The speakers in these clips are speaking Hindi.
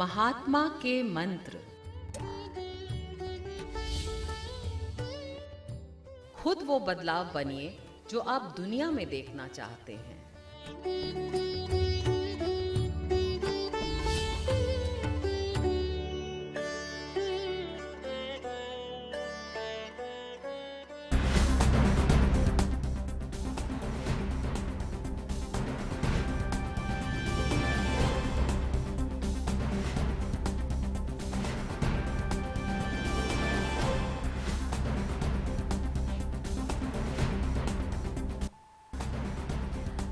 महात्मा के मंत्र। खुद वो बदलाव बनिए जो आप दुनिया में देखना चाहते हैं।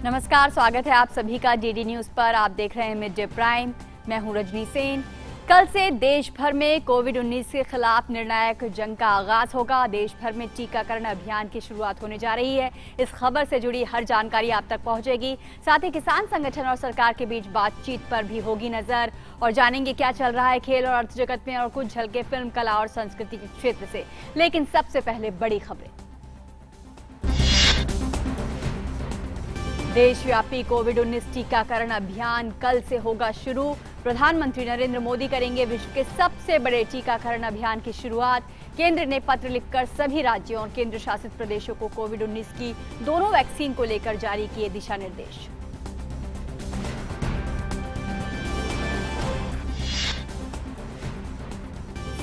नमस्कार, स्वागत है आप सभी का डीडी न्यूज पर। आप देख रहे हैं मिड डे प्राइम। मैं हूं रजनी सेन। कल से देश भर में कोविड-19 के खिलाफ निर्णायक जंग का आगाज होगा। देश भर में टीकाकरण अभियान की शुरुआत होने जा रही है। इस खबर से जुड़ी हर जानकारी आप तक पहुंचेगी। साथ ही किसान संगठन और सरकार के बीच बातचीत पर भी होगी नजर और जानेंगे क्या चल रहा है खेल और अर्थ जगत में और कुछ झलके फिल्म, कला और संस्कृति के क्षेत्र से। लेकिन सबसे पहले बड़ी खबरें। देशव्यापी कोविड-19 टीकाकरण अभियान कल से होगा शुरू। प्रधानमंत्री नरेंद्र मोदी करेंगे विश्व के सबसे बड़े टीकाकरण अभियान की शुरुआत। केंद्र ने पत्र लिखकर सभी राज्यों और केंद्र शासित प्रदेशों को कोविड-19 की दोनों वैक्सीन को लेकर जारी किए दिशा निर्देश।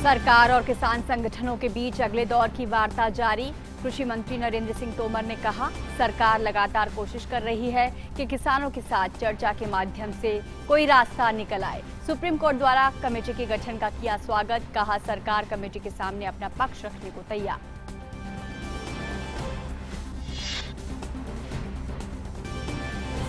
सरकार और किसान संगठनों के बीच अगले दौर की वार्ता जारी। कृषि मंत्री नरेंद्र सिंह तोमर ने कहा, सरकार लगातार कोशिश कर रही है कि किसानों के साथ चर्चा के माध्यम से कोई रास्ता निकल आए। सुप्रीम कोर्ट द्वारा कमेटी के गठन का किया स्वागत। कहा, सरकार कमेटी के सामने अपना पक्ष रखने को तैयार।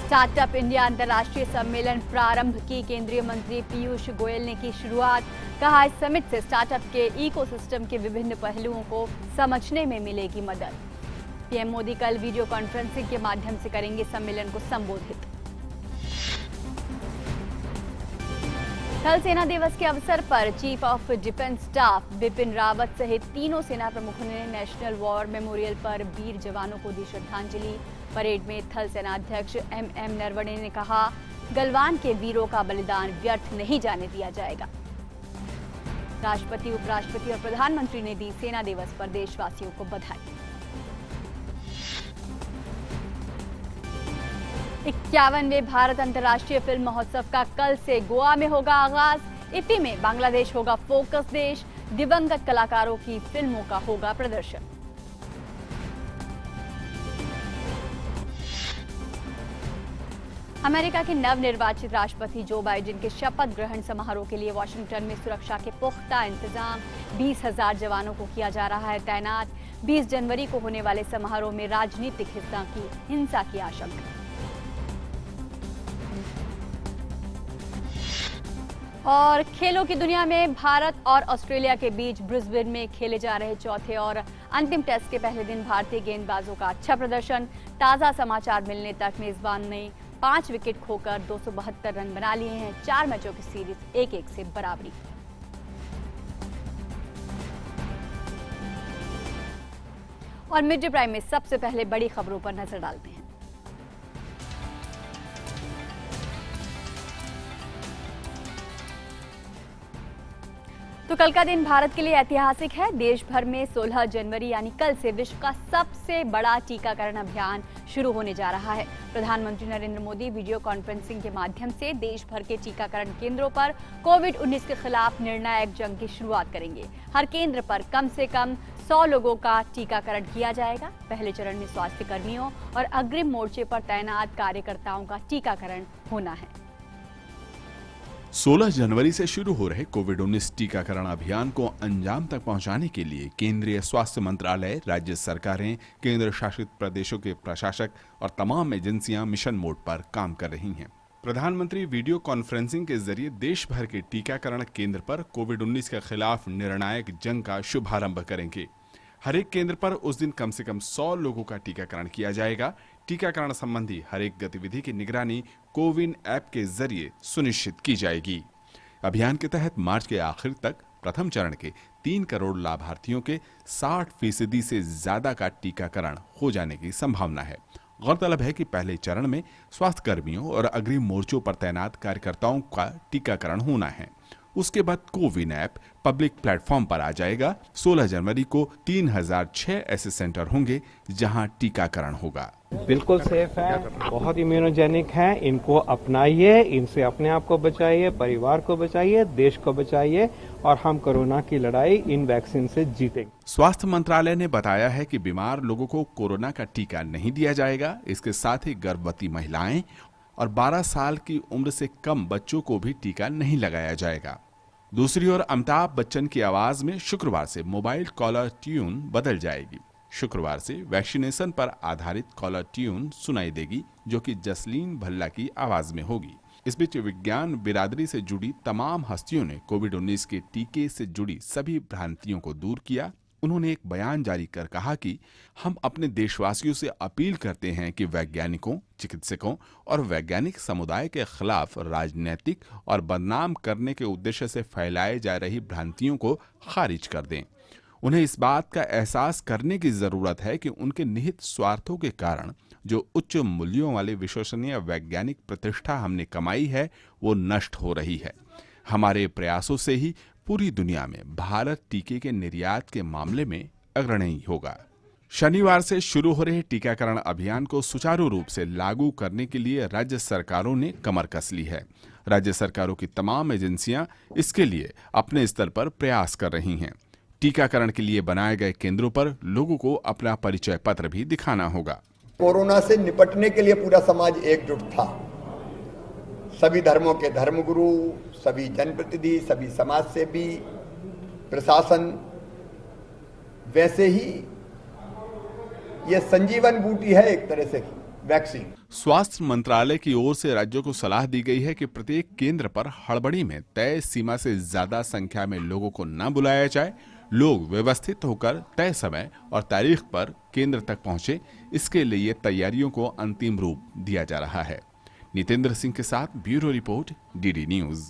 स्टार्टअप इंडिया अंतर्राष्ट्रीय सम्मेलन प्रारंभ की केंद्रीय मंत्री पीयूष गोयल ने की शुरुआत। कहा, इस समिट से स्टार्टअप के इकोसिस्टम के विभिन्न पहलुओं को समझने में मिलेगी मदद। पीएम मोदी कल वीडियो कॉन्फ्रेंसिंग के माध्यम से करेंगे सम्मेलन को संबोधित। थल सेना दिवस के अवसर पर chief of defence staff Bipin Rawat सहित तीनों सेना प्रमुखों ने नेशनल वॉर मेमोरियल पर वीर जवानों को दी श्रद्धांजलि। परेड में थल सेनाध्यक्ष एमएम नरवणे ने कहा, गलवान के वीरों का बलिदान व्यर्थ नहीं जाने दिया जाएगा। राष्ट्रपति, उपराष्ट्रपति और प्रधानमंत्री ने दी सेना दिवस पर देशवासियों को बधाई। 51वें भारत अंतर्राष्ट्रीय फिल्म महोत्सव का कल से गोवा में होगा आगाज। इफ्फी में बांग्लादेश होगा फोकस देश। दिवंगत कलाकारों की फिल्मों का होगा प्रदर्शन। अमेरिका के नवनिर्वाचित राष्ट्रपति जो बाइडेन के शपथ ग्रहण समारोह के लिए वॉशिंगटन में सुरक्षा के पुख्ता इंतजाम। 20,000 जवानों को किया जा रहा है तैनात। 20 जनवरी को होने वाले समारोह में राजनीतिक हिंसा की आशंका। और खेलों की दुनिया में भारत और ऑस्ट्रेलिया के बीच ब्रिस्बेन में खेले जा रहे चौथे और अंतिम टेस्ट के पहले दिन भारतीय गेंदबाजों का अच्छा प्रदर्शन। ताजा समाचार मिलने तक मेजबान ने 5 विकेट खोकर 272 रन बना लिए हैं। 4 मैचों की सीरीज 1-1 से बराबरी। और मिड डे प्राइम में सबसे पहले बड़ी खबरों पर नजर डालते हैं। तो कल का दिन भारत के लिए ऐतिहासिक है। देश भर में 16 जनवरी यानी कल से विश्व का सबसे बड़ा टीकाकरण अभियान शुरू होने जा रहा है। प्रधानमंत्री नरेंद्र मोदी वीडियो कॉन्फ्रेंसिंग के माध्यम से देश भर के टीकाकरण केंद्रों पर कोविड-19 के खिलाफ निर्णायक जंग की शुरुआत करेंगे। हर केंद्र पर कम से कम 100 लोगों का टीकाकरण किया जाएगा। पहले चरण में स्वास्थ्य कर्मियों और अग्रिम मोर्चे पर तैनात कार्यकर्ताओं का टीकाकरण होना है। 16 जनवरी से शुरू हो रहे कोविड-19 टीकाकरण अभियान को अंजाम तक पहुंचाने के लिए केंद्रीय स्वास्थ्य मंत्रालय, राज्य सरकारें, केंद्र शासित प्रदेशों के प्रशासक और तमाम एजेंसियां मिशन मोड पर काम कर रही हैं। प्रधानमंत्री वीडियो कॉन्फ्रेंसिंग के जरिए देश भर के टीकाकरण केंद्र पर कोविड-19 के खिलाफ निर्णायक जंग का शुभारंभ करेंगे। हर एक केंद्र पर उस दिन कम से कम 100 लोगों का टीकाकरण किया जाएगा। टीकाकरण संबंधी हर एक गतिविधि की निगरानी कोविन ऐप के जरिए सुनिश्चित की जाएगी। अभियान के तहत मार्च के आखिर तक प्रथम चरण के 3 करोड़ लाभार्थियों के 60% से ज्यादा का टीकाकरण हो जाने की संभावना है। गौरतलब है कि पहले चरण में स्वास्थ्य कर्मियों और अग्रिम मोर्चों पर तैनात कार्यकर्ताओं का टीकाकरण होना है। उसके बाद कोविन ऐप पब्लिक प्लेटफॉर्म पर आ जाएगा। 16 जनवरी को 3006 ऐसे सेंटर होंगे जहां टीकाकरण होगा। बिल्कुल सेफ है, बहुत इम्यूनोजेनिक है, इनको अपनाइए, इनसे अपने आप को बचाइए, परिवार को बचाइए, देश को बचाइए और हम कोरोना की लड़ाई इन वैक्सीन से जीतेंगे। स्वास्थ्य मंत्रालय ने बताया है कि बीमार लोगों को कोरोना का टीका नहीं दिया जाएगा। इसके साथ ही गर्भवती महिलाएं और 12 साल की उम्र से कम बच्चों को भी टीका नहीं लगाया जाएगा। दूसरी ओर अमिताभ बच्चन की आवाज में शुक्रवार से मोबाइल कॉलर ट्यून बदल जाएगी। शुक्रवार से वैक्सीनेशन पर आधारित कॉलर ट्यून सुनाई देगी, जो कि जसलीन भल्ला की आवाज में होगी। इस बीच विज्ञान बिरादरी से जुड़ी तमाम हस्तियों ने कोविड-19 के टीके से जुड़ी सभी भ्रांतियों को दूर किया। उन्होंने एक बयान जारी कर कहा कि हम अपने देशवासियों से अपील करते हैं कि वैज्ञानिकों, चिकित्सकों और वैज्ञानिक समुदाय के खिलाफ राजनीतिक और बदनाम करने के उद्देश्य से फैलाए जा रही भ्रांतियों को खारिज कर दें। उन्हें इस बात का एहसास करने की जरूरत है कि उनके निहित स्वार्थों के कारण जो उच्च मूल्यों वाली विश्वसनीय वैज्ञानिक प्रतिष्ठा हमने कमाई है, वो नष्ट हो रही है। हमारे प्रयासों से ही पूरी दुनिया में भारत टीके के निर्यात के मामले में अग्रणी होगा। शनिवार से शुरू हो रहे टीकाकरण अभियान को सुचारू रूप से लागू करने के लिए राज्य सरकारों ने कमर कस ली है। राज्य सरकारों की तमाम एजेंसियां इसके लिए अपने स्तर पर प्रयास कर रही हैं। टीकाकरण के लिए बनाए गए केंद्रों पर लोगों को अपना परिचय पत्र भी दिखाना होगा। कोरोना से निपटने के लिए पूरा समाज एकजुट था। सभी धर्मों के धर्मगुरु, सभी जनप्रतिनिधि, सभी समाज सेवी, प्रशासन, वैसे ही ये संजीवन बूटी है एक तरह से वैक्सीन। स्वास्थ्य मंत्रालय की ओर से राज्यों को सलाह दी गई है कि प्रत्येक केंद्र पर हड़बड़ी में तय सीमा से ज्यादा संख्या में लोगों को न बुलाया जाए। लोग व्यवस्थित होकर तय समय और तारीख पर केंद्र तक पहुंचे, इसके लिए तैयारियों को अंतिम रूप दिया जा रहा है। नितेंद्र सिंह के साथ ब्यूरो रिपोर्ट, डीडी न्यूज।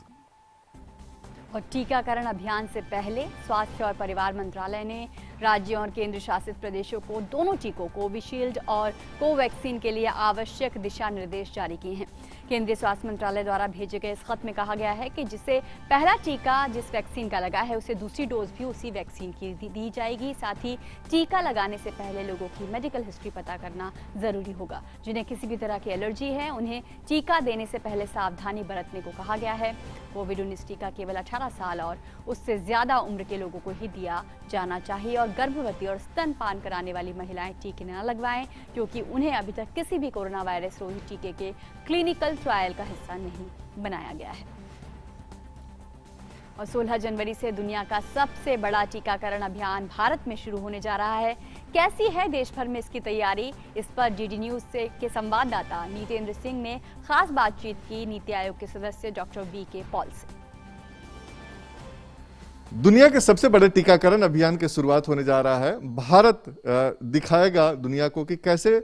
और टीकाकरण अभियान से पहले स्वास्थ्य और परिवार मंत्रालय ने राज्यों और केंद्र शासित प्रदेशों को दोनों टीकों कोविशील्ड और कोवैक्सीन के लिए आवश्यक दिशा निर्देश जारी किए हैं। केंद्रीय स्वास्थ्य मंत्रालय द्वारा भेजे गए इस खत में कहा गया है कि जिसे पहला टीका जिस वैक्सीन का लगा है उसे दूसरी डोज भी उसी वैक्सीन की दी जाएगी। साथ ही टीका लगाने से पहले लोगों की मेडिकल हिस्ट्री पता करना जरूरी होगा। जिन्हें किसी भी तरह की एलर्जी है, उन्हें टीका देने से पहले सावधानी बरतने को कहा गया है। कोविड-19 टीका केवल 18 साल और उससे ज्यादा उम्र के लोगों को ही दिया जाना चाहिए और गर्भवती और स्तनपान कराने वाली महिलाएं टीके न लगवाएं, क्योंकि उन्हें अभी तक किसी भी कोरोना वायरस रोधी टीके के क्लिनिकल ट्रायल का हिस्सा नहीं बनाया गया है। और 16 जनवरी से दुनिया का सबसे बड़ा टीकाकरण अभियान भारत में शुरू होने जा रहा है। कैसी है देश भर में इसकी तैयारी, इस पर डीडी न्यूज के संवाददाता नितेंद्र सिंह ने खास बातचीत की नीति आयोग के सदस्य डॉक्टर वीके पॉल से। दुनिया के सबसे बड़े टीकाकरण अभियान की शुरुआत होने जा रहा है। भारत दिखाएगा दुनिया को कि कैसे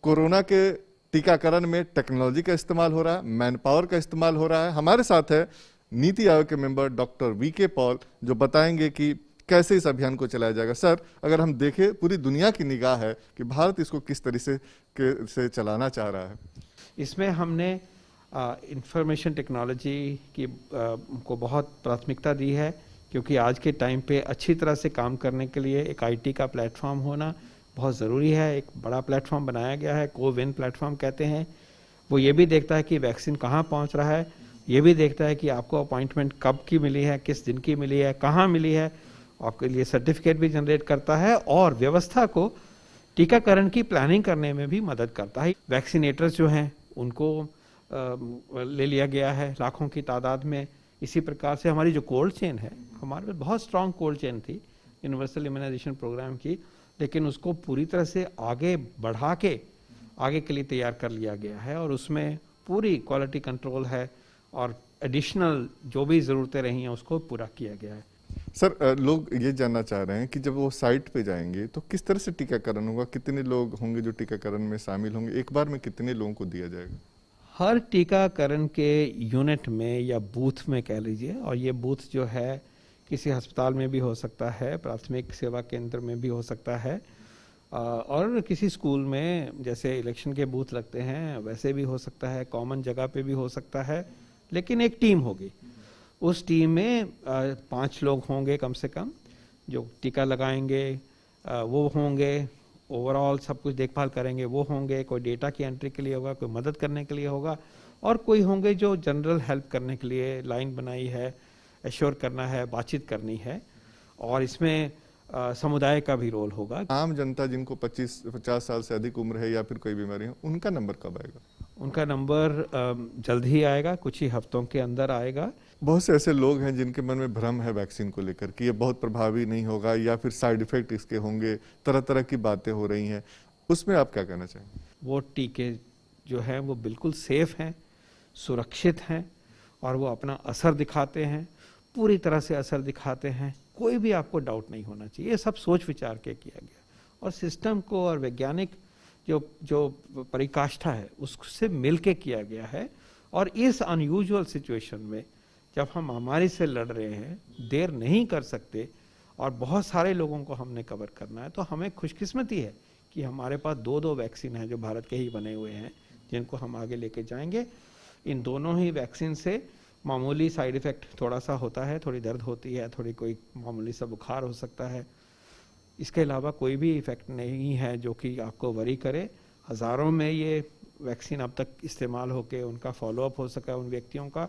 कोरोना के टीकाकरण में टेक्नोलॉजी का इस्तेमाल हो रहा है, मैन पावर का इस्तेमाल हो रहा है। हमारे साथ है नीति आयोग के मेंबर डॉक्टर वीके पॉल, जो बताएंगे कि कैसे इस अभियान को चलाया जाएगा। सर, अगर हम देखें, पूरी दुनिया की निगाह है कि भारत इसको किस तरीके से चलाना चाह रहा है। इसमें हमने इंफॉर्मेशन टेक्नोलॉजी की को बहुत प्राथमिकता दी है, क्योंकि आज के टाइम पे अच्छी तरह से काम करने के लिए एक आईटी का प्लेटफॉर्म होना बहुत ज़रूरी है। एक बड़ा प्लेटफॉर्म बनाया गया है, कोविन प्लेटफॉर्म कहते हैं। वो ये भी देखता है कि वैक्सीन कहाँ पहुँच रहा है, ये भी देखता है कि आपको अपॉइंटमेंट कब की मिली है, किस दिन की मिली है, कहाँ मिली है, आपके लिए सर्टिफिकेट भी जनरेट करता है और व्यवस्था को टीकाकरण की प्लानिंग करने में भी मदद करता है। वैक्सीनेटर्स जो हैं उनको ले लिया गया है लाखों की तादाद में। इसी प्रकार से हमारी जो कोल्ड चेन है, हमारे पास बहुत स्ट्रांग कोल्ड चेन थी यूनिवर्सल इम्यूनाइजेशन प्रोग्राम की, लेकिन उसको पूरी तरह से आगे बढ़ा के आगे के लिए तैयार कर लिया गया है और उसमें पूरी क्वालिटी कंट्रोल है और एडिशनल जो भी ज़रूरतें रही हैं उसको पूरा किया गया है। सर, लोग ये जानना चाह रहे हैं कि जब वो साइट पे जाएंगे तो किस तरह से टीकाकरण होगा, कितने लोग होंगे जो टीकाकरण में शामिल होंगे, एक बार में कितने लोगों को दिया जाएगा? हर टीकाकरण के यूनिट में या बूथ में कह लीजिए, और ये बूथ जो है किसी अस्पताल में भी हो सकता है, प्राथमिक सेवा केंद्र में भी हो सकता है, और किसी स्कूल में जैसे इलेक्शन के बूथ लगते हैं वैसे भी हो सकता है, कॉमन जगह पे भी हो सकता है, लेकिन एक टीम होगी। उस टीम में 5 लोग होंगे कम से कम जो टीका लगाएंगे, वो होंगे, ओवरऑल सब कुछ देखभाल करेंगे वो होंगे, कोई डेटा की एंट्री के लिए होगा, कोई मदद करने के लिए होगा, और कोई होंगे जो जनरल हेल्प करने के लिए लाइन बनाई है, एश्योर करना है, बातचीत करनी है, और इसमें समुदाय का भी रोल होगा। आम जनता जिनको 50 साल से अधिक उम्र है या फिर कोई बीमारी है, उनका नंबर कब आएगा? उनका नंबर जल्द ही आएगा, कुछ ही हफ्तों के अंदर आएगा। बहुत से ऐसे लोग हैं जिनके मन में भ्रम है वैक्सीन को लेकर कि ये बहुत प्रभावी नहीं होगा या फिर साइड इफेक्ट इसके होंगे, तरह तरह की बातें हो रही हैं, उसमें आप क्या कहना चाहेंगे? वो टीके जो हैं वो बिल्कुल सेफ हैं, सुरक्षित हैं, और वो अपना असर दिखाते हैं, पूरी तरह से असर दिखाते हैं। कोई भी आपको डाउट नहीं होना चाहिए, ये सब सोच विचार के किया गया, और सिस्टम को और वैज्ञानिक जो परिकाष्ठा है उससे मिलके किया गया है। और इस अनयूजुअल सिचुएशन में जब हम महामारी से लड़ रहे हैं, देर नहीं कर सकते, और बहुत सारे लोगों को हमने कवर करना है, तो हमें खुशकिस्मती है कि हमारे पास 2 वैक्सीन हैं जो भारत के ही बने हुए हैं, जिनको हम आगे लेके जाएंगे। इन दोनों ही वैक्सीन से मामूली साइड इफ़ेक्ट थोड़ा सा होता है, थोड़ी दर्द होती है, थोड़ी कोई मामूली सा बुखार हो सकता है, इसके अलावा कोई भी इफ़ेक्ट नहीं है जो कि आपको वरी करे। हज़ारों में ये वैक्सीन अब तक इस्तेमाल होके उनका फॉलोअप हो सका उन व्यक्तियों का,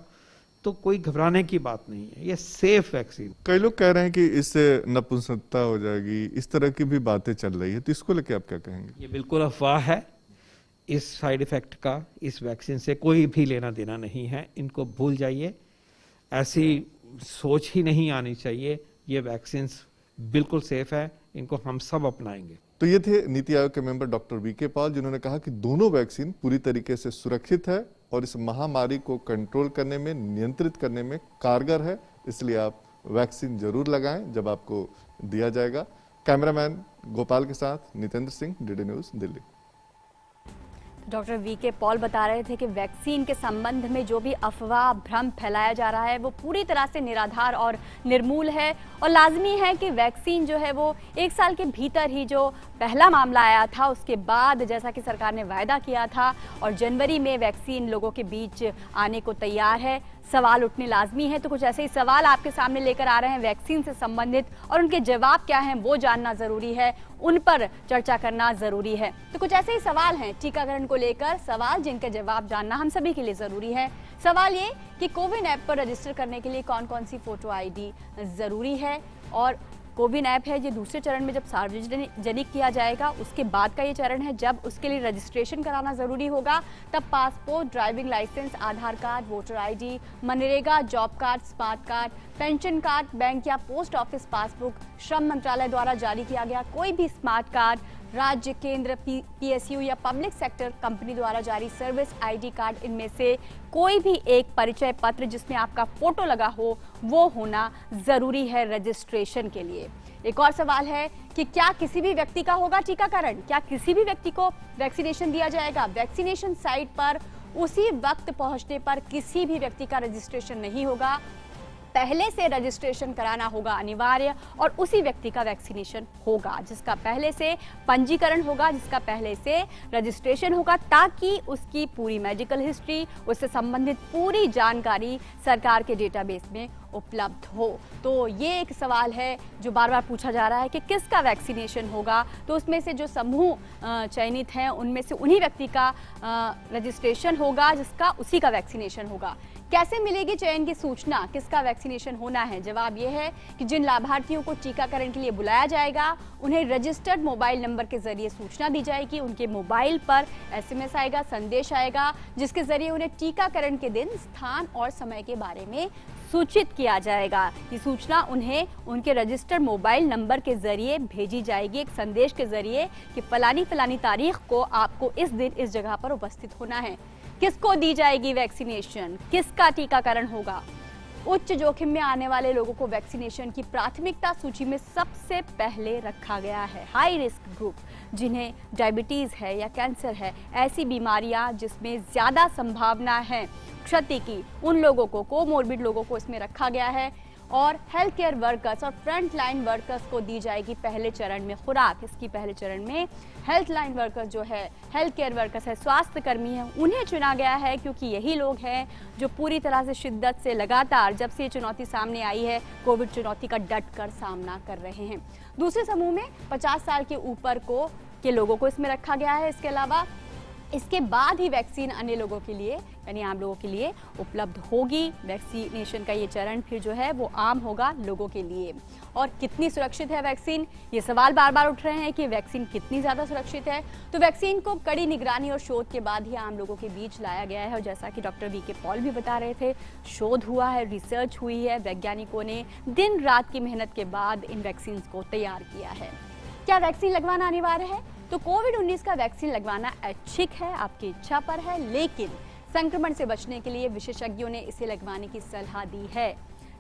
तो कोई घबराने की बात नहीं है, ये सेफ वैक्सीन। कई लोग कह रहे हैं कि इससे नपुंसकता हो जाएगी, इस तरह की भी बातें चल रही है, तो इसको लेके आप क्या कहेंगे? ये बिल्कुल अफवाह है। इस साइड इफ़ेक्ट का इस वैक्सीन से कोई भी लेना देना नहीं है, इनको भूल जाइए, ऐसी सोच ही नहीं आनी चाहिए। ये वैक्सीन बिल्कुल सेफ है, इनको हम सब अपनाएंगे। तो ये थे नीति आयोग के मेंबर डॉक्टर वीके पॉल, जिन्होंने कहा कि दोनों वैक्सीन पूरी तरीके से सुरक्षित है और इस महामारी को कंट्रोल करने में, नियंत्रित करने में कारगर है, इसलिए आप वैक्सीन जरूर लगाएं जब आपको दिया जाएगा। कैमरामैन गोपाल के साथ Nitendra Singh, DD news, Delhi. Doctor VK Paul बता रहे थे कि वैक्सीन के संबंध में जो भी अफवाह भ्रम फैलाया जा रहा है वो पूरी तरह से निराधार और निर्मूल है, और लाजमी है कि वैक्सीन जो है वो 1 साल के भीतर ही, जो पहला मामला आया था उसके बाद, जैसा कि सरकार ने वायदा किया था, और जनवरी में वैक्सीन लोगों के बीच आने को तैयार है। सवाल उठने लाजमी है, तो कुछ ऐसे ही सवाल आपके सामने लेकर आ रहे हैं वैक्सीन से संबंधित, और उनके जवाब क्या हैं वो जानना ज़रूरी है, उन पर चर्चा करना ज़रूरी है। तो कुछ ऐसे ही सवाल हैं टीकाकरण को लेकर, सवाल जिनके जवाब जानना हम सभी के लिए ज़रूरी है। सवाल ये कि कोविन ऐप पर रजिस्टर करने के लिए कौन कौन सी फ़ोटो ID ज़रूरी है, और कोविन ऐप है ये दूसरे चरण में जब सार्वजनिक किया जाएगा उसके बाद का ये चरण है जब उसके लिए रजिस्ट्रेशन कराना ज़रूरी होगा। तब passport, driving licence, Aadhaar card, voter ID, MNREGA, job card, smart card, pension card, bank या पोस्ट ऑफिस पासबुक, श्रम मंत्रालय द्वारा जारी किया गया कोई भी स्मार्ट कार्ड, राज्य, केंद्र, PSU या पब्लिक सेक्टर कंपनी द्वारा जारी सर्विस ID कार्ड, इनमें से कोई भी एक परिचय पत्र जिसमें आपका फोटो लगा हो वो होना ज़रूरी है रजिस्ट्रेशन के लिए। एक और सवाल है कि क्या किसी भी व्यक्ति का होगा टीकाकरण, क्या किसी भी व्यक्ति को वैक्सीनेशन दिया जाएगा? वैक्सीनेशन साइट पर उसी वक्त पहुंचने पर किसी भी व्यक्ति का रजिस्ट्रेशन नहीं होगा, पहले से रजिस्ट्रेशन कराना होगा अनिवार्य, और उसी व्यक्ति का वैक्सीनेशन होगा जिसका पहले से पंजीकरण होगा, जिसका पहले से रजिस्ट्रेशन होगा, ताकि उसकी पूरी मेडिकल हिस्ट्री, उससे संबंधित पूरी जानकारी सरकार के डेटाबेस में उपलब्ध हो। तो ये एक सवाल है जो बार बार पूछा जा रहा है कि किसका वैक्सीनेशन होगा, तो उसमें से जो समूह चयनित हैं उनमें से उन्हीं व्यक्ति का रजिस्ट्रेशन होगा जिसका उसी का वैक्सीनेशन होगा। कैसे मिलेगी चयन की सूचना, किसका वैक्सीनेशन होना है? जवाब यह है कि जिन लाभार्थियों को टीकाकरण के लिए बुलाया जाएगा उन्हें रजिस्टर्ड मोबाइल नंबर के जरिए सूचना दी जाएगी। उनके मोबाइल पर SMS आएगा, संदेश आएगा, जिसके जरिए उन्हें टीकाकरण के दिन, स्थान और समय के बारे में सूचित किया जाएगा। ये सूचना उन्हें उनके रजिस्टर्ड मोबाइल नंबर के जरिए भेजी जाएगी, एक संदेश के जरिए कि फलानी फलानी तारीख को आपको इस दिन इस जगह पर उपस्थित होना है। किसको दी जाएगी वैक्सीनेशन, किसका टीकाकरण होगा? उच्च जोखिम में आने वाले लोगों को वैक्सीनेशन की प्राथमिकता सूची में सबसे पहले रखा गया है। हाई रिस्क ग्रुप, जिन्हें डायबिटीज है या कैंसर है, ऐसी बीमारियां जिसमें ज्यादा संभावना है क्षति की, उन लोगों को, कोमोर्बिड लोगों को इसमें रखा गया है। और हेल्थ केयर वर्कर्स और फ्रंट लाइन वर्कर्स को दी जाएगी पहले चरण में खुराक। इसकी पहले चरण में हेल्थ लाइन वर्कर्स जो है, हेल्थ केयर वर्कर्स है, स्वास्थ्य कर्मी हैं, उन्हें चुना गया है क्योंकि यही लोग हैं जो पूरी तरह से शिद्दत से लगातार जब से ये चुनौती सामने आई है कोविड चुनौती का डट कर सामना कर रहे हैं। दूसरे समूह में 50 साल के ऊपर के लोगों को इसमें रखा गया है। इसके अलावा इसके बाद ही वैक्सीन अन्य लोगों के लिए यानी आम लोगों के लिए उपलब्ध होगी। वैक्सीनेशन का ये चरण फिर जो है वो आम होगा लोगों के लिए। और कितनी सुरक्षित है वैक्सीन, ये सवाल बार बार उठ रहे हैं कि वैक्सीन कितनी ज़्यादा सुरक्षित है। तो वैक्सीन को कड़ी निगरानी और शोध के बाद ही आम लोगों के बीच लाया गया है। और जैसा कि डॉक्टर वी के पॉल भी बता रहे थे, शोध हुआ है, रिसर्च हुई है, वैज्ञानिकों ने दिन रात की मेहनत के बाद इन वैक्सीन को तैयार किया है। क्या वैक्सीन लगवाना अनिवार्य है? तो कोविड-19 का वैक्सीन लगवाना ऐच्छिक है, आपकी इच्छा पर है, लेकिन संक्रमण से बचने के लिए विशेषज्ञों ने इसे लगवाने की सलाह दी है।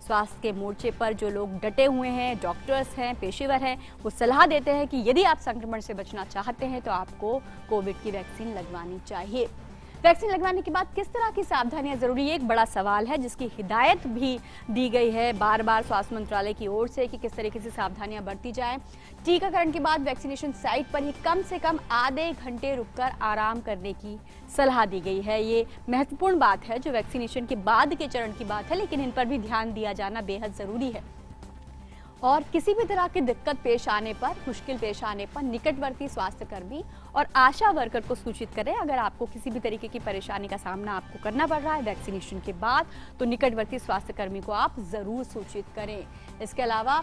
स्वास्थ्य के मोर्चे पर जो लोग डटे हुए हैं, डॉक्टर्स हैं, पेशेवर हैं, वो सलाह देते हैं कि यदि आप संक्रमण से बचना चाहते हैं तो आपको कोविड की वैक्सीन लगवानी चाहिए। वैक्सीन लगवाने के बाद किस तरह की सावधानियां जरूरी है, एक बड़ा सवाल है जिसकी हिदायत भी दी गई है बार बार स्वास्थ्य मंत्रालय की ओर से कि किस तरीके से सावधानियां बरती जाएं। टीकाकरण के बाद वैक्सीनेशन साइट पर ही कम से कम आधे घंटे रुककर आराम करने की सलाह दी गई है। ये महत्वपूर्ण बात है जो वैक्सीनेशन के बाद के चरण की बात है, लेकिन इन पर भी ध्यान दिया जाना बेहद जरूरी है। और किसी भी तरह की दिक्कत पेश आने पर, मुश्किल पेश आने पर निकटवर्ती स्वास्थ्य कर्मी और आशा वर्कर को सूचित करें। अगर आपको किसी भी तरीके की परेशानी का सामना आपको करना पड़ रहा है वैक्सीनेशन के बाद, तो निकटवर्ती स्वास्थ्य कर्मी को आप जरूर सूचित करें। इसके अलावा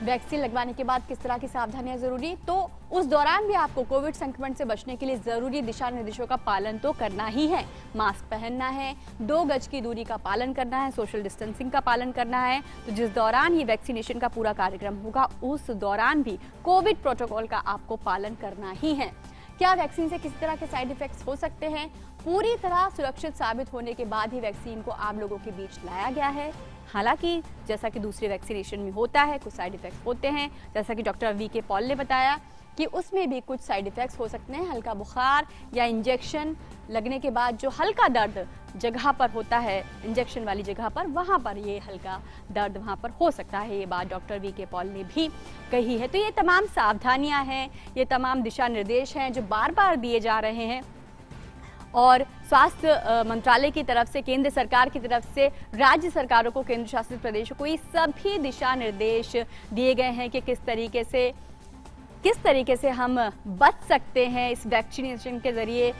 वैक्सीन लगवाने के बाद किस तरह की सावधानियां जरूरी, तो उस दौरान भी आपको कोविड संक्रमण से बचने के लिए जरूरी दिशा निर्देशों का पालन तो करना ही है। मास्क पहनना है, 2 गज की दूरी का पालन करना है, सोशल डिस्टेंसिंग का पालन करना है। तो जिस दौरान ये वैक्सीनेशन का पूरा कार्यक्रम होगा उस दौरान भी कोविड प्रोटोकॉल का आपको पालन करना ही है। क्या वैक्सीन से किसी तरह के साइड इफेक्ट्स हो सकते हैं? पूरी तरह सुरक्षित साबित होने के बाद ही वैक्सीन को आम लोगों के बीच लाया गया है। हालांकि जैसा कि दूसरे वैक्सीनेशन में होता है, कुछ साइड इफेक्ट्स होते हैं। जैसा कि डॉक्टर वी के पॉल ने बताया कि उसमें भी कुछ साइड इफेक्ट्स हो सकते हैं। हल्का बुखार या इंजेक्शन लगने के बाद जो हल्का दर्द जगह पर होता है, इंजेक्शन वाली जगह पर, वहाँ पर ये हल्का दर्द वहाँ पर हो सकता है। ये बात डॉक्टर वी के पॉल ने भी कही है। तो ये तमाम सावधानियाँ हैं, ये तमाम दिशा निर्देश हैं जो बार बार दिए जा रहे हैं। और स्वास्थ्य मंत्रालय की तरफ से, केंद्र सरकार की तरफ से राज्य सरकारों को, केंद्र शासित प्रदेशों को ये सभी दिशा निर्देश दिए गए हैं कि किस तरीके से हम बच सकते हैं इस वैक्सीनेशन के जरिए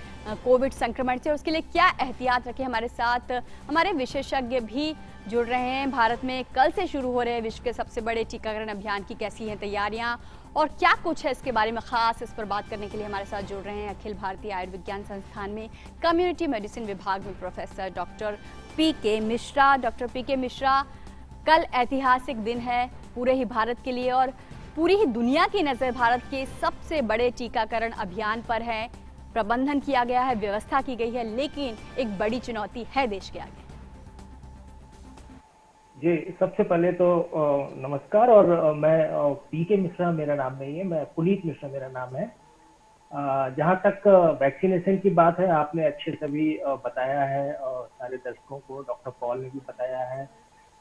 कोविड संक्रमण से, और उसके लिए क्या एहतियात रखें। हमारे साथ हमारे विशेषज्ञ भी जुड़ रहे हैं। भारत में कल से शुरू हो रहे हैं विश्व के सबसे बड़े टीकाकरण अभियान की कैसी हैं तैयारियां और क्या कुछ है इसके बारे में खास, इस पर बात करने के लिए हमारे साथ जुड़ रहे हैं अखिल भारतीय आयुर्विज्ञान संस्थान में कम्युनिटी मेडिसिन विभाग में प्रोफेसर डॉक्टर पी के मिश्रा। डॉक्टर पी के मिश्रा, कल ऐतिहासिक दिन है पूरे ही भारत के लिए और पूरी ही दुनिया की नजर भारत के सबसे बड़े टीकाकरण अभियान पर है। प्रबंधन किया गया है, व्यवस्था की गई है, लेकिन एक बड़ी चुनौती है देश के आगे। जी, सबसे पहले तो नमस्कार। और मैं पी के मिश्रा मेरा नाम नहीं है, मैं पुनीत मिश्रा मेरा नाम है। जहाँ तक वैक्सीनेशन की बात है, आपने अच्छे से भी बताया है और सारे दर्शकों को डॉक्टर पॉल ने भी बताया है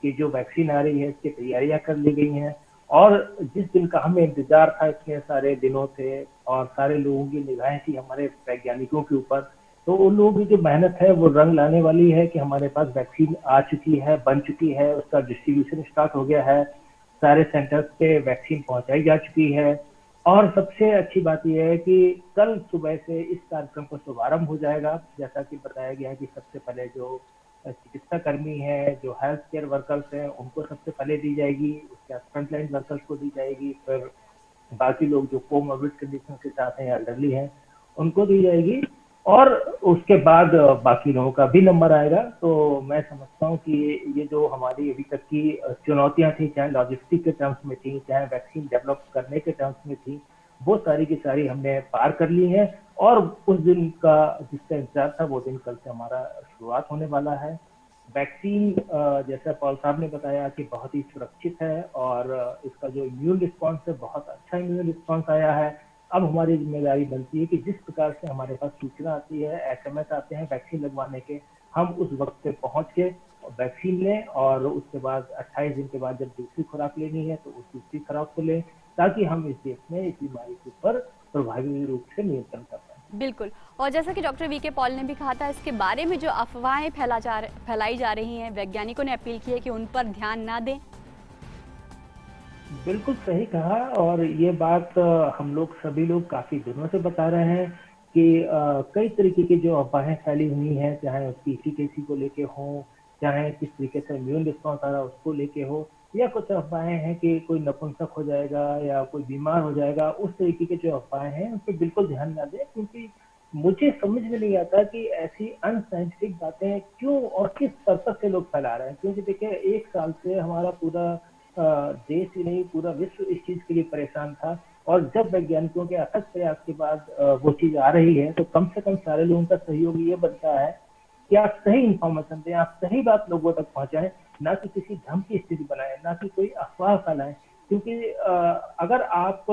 कि जो वैक्सीन आ रही है इसकी तैयारियां कर ली गई हैं। और जिस दिन का हमें इंतजार था इतने सारे दिनों से और सारे लोगों की निगाहें थी हमारे वैज्ञानिकों के ऊपर, तो उन लोगों की जो मेहनत है वो रंग लाने वाली है कि हमारे पास वैक्सीन आ चुकी है, बन चुकी है, उसका डिस्ट्रीब्यूशन स्टार्ट हो गया है, सारे सेंटर्स पे वैक्सीन पहुंचाई जा चुकी है। और सबसे अच्छी बात यह है कि कल सुबह से इस कार्यक्रम का शुभारंभ हो जाएगा। जैसा कि बताया गया है कि सबसे पहले जो चिकित्सा कर्मी है, जो हेल्थ केयर वर्कर्स हैं, उनको सबसे पहले दी जाएगी, उसके बाद फ्रंटलाइन वर्कर्स को दी जाएगी, फिर बाकी लोग जो कोमॉर्बिड कंडीशन के साथ हैं या एल्डरली हैं उनको दी जाएगी, और उसके बाद बाकी लोगों का भी नंबर आएगा। तो मैं समझता हूँ कि ये जो हमारी अभी तक की चुनौतियां थी, चाहे लॉजिस्टिक के टर्म्स में थी, चाहे वैक्सीन डेवलप करने के टर्म्स में थी, वो सारी की सारी हमने पार कर ली है। और उस दिन का जिसका इंतजार था वो दिन कल से हमारा शुरुआत होने वाला है। वैक्सीन जैसा पॉल साहब ने बताया कि बहुत ही सुरक्षित है और इसका जो इम्यून रिस्पॉन्स है बहुत अच्छा इम्यून रिस्पॉन्स आया है। अब हमारी जिम्मेदारी बनती है कि जिस प्रकार से हमारे पास सूचना आती है, SMS आते हैं वैक्सीन लगवाने के, हम उस वक्त पे पहुंच के वैक्सीन लें और उसके बाद 28 दिन के बाद जब दूसरी खुराक लेनी है तो उस दूसरी खुराक को लें, ताकि हम इस देश में इस बीमारी के ऊपर प्रभावी रूप से नियंत्रण कर पाएं। बिल्कुल। और जैसा कि डॉक्टर वी के पॉल ने भी कहा था, इसके बारे में जो अफवाहें फैलाई जा रही हैं, वैज्ञानिकों ने अपील की है कि उन पर ध्यान ना दें। बिल्कुल सही कहा, और ये बात हम लोग सभी लोग काफी दिनों से बता रहे हैं कि कई तरीके की जो अफवाहें फैली हुई हैं, चाहे उसकी एफिकेसी को लेके हो, चाहे किस तरीके से इम्यून रिस्पॉन्स आ रहा है उसको लेके हो, या कुछ अफवाहें हैं कि कोई नपुंसक हो जाएगा या कोई बीमार हो जाएगा, उस तरीके के जो अफवाहें हैं उन पर बिल्कुल ध्यान ना दें। क्योंकि मुझे समझ में नहीं आता कि ऐसी अनसाइंटिफिक बातें क्यों और किस पर्पस से लोग फैला रहे हैं। क्योंकि देखिए, 1 साल से हमारा पूरा देश ही नहीं, पूरा विश्व इस चीज के लिए परेशान था, और जब वैज्ञानिकों के अथक प्रयास के बाद वो चीज आ रही है, तो कम से कम सारे लोगों का सहयोग ये बनता है कि आप सही इंफॉर्मेशन दें, आप सही बात लोगों तक पहुंचाएं, ना कि किसी भ्रम की स्थिति बनाएं, ना कि कोई अफवाह फैलाएं। क्योंकि अगर आप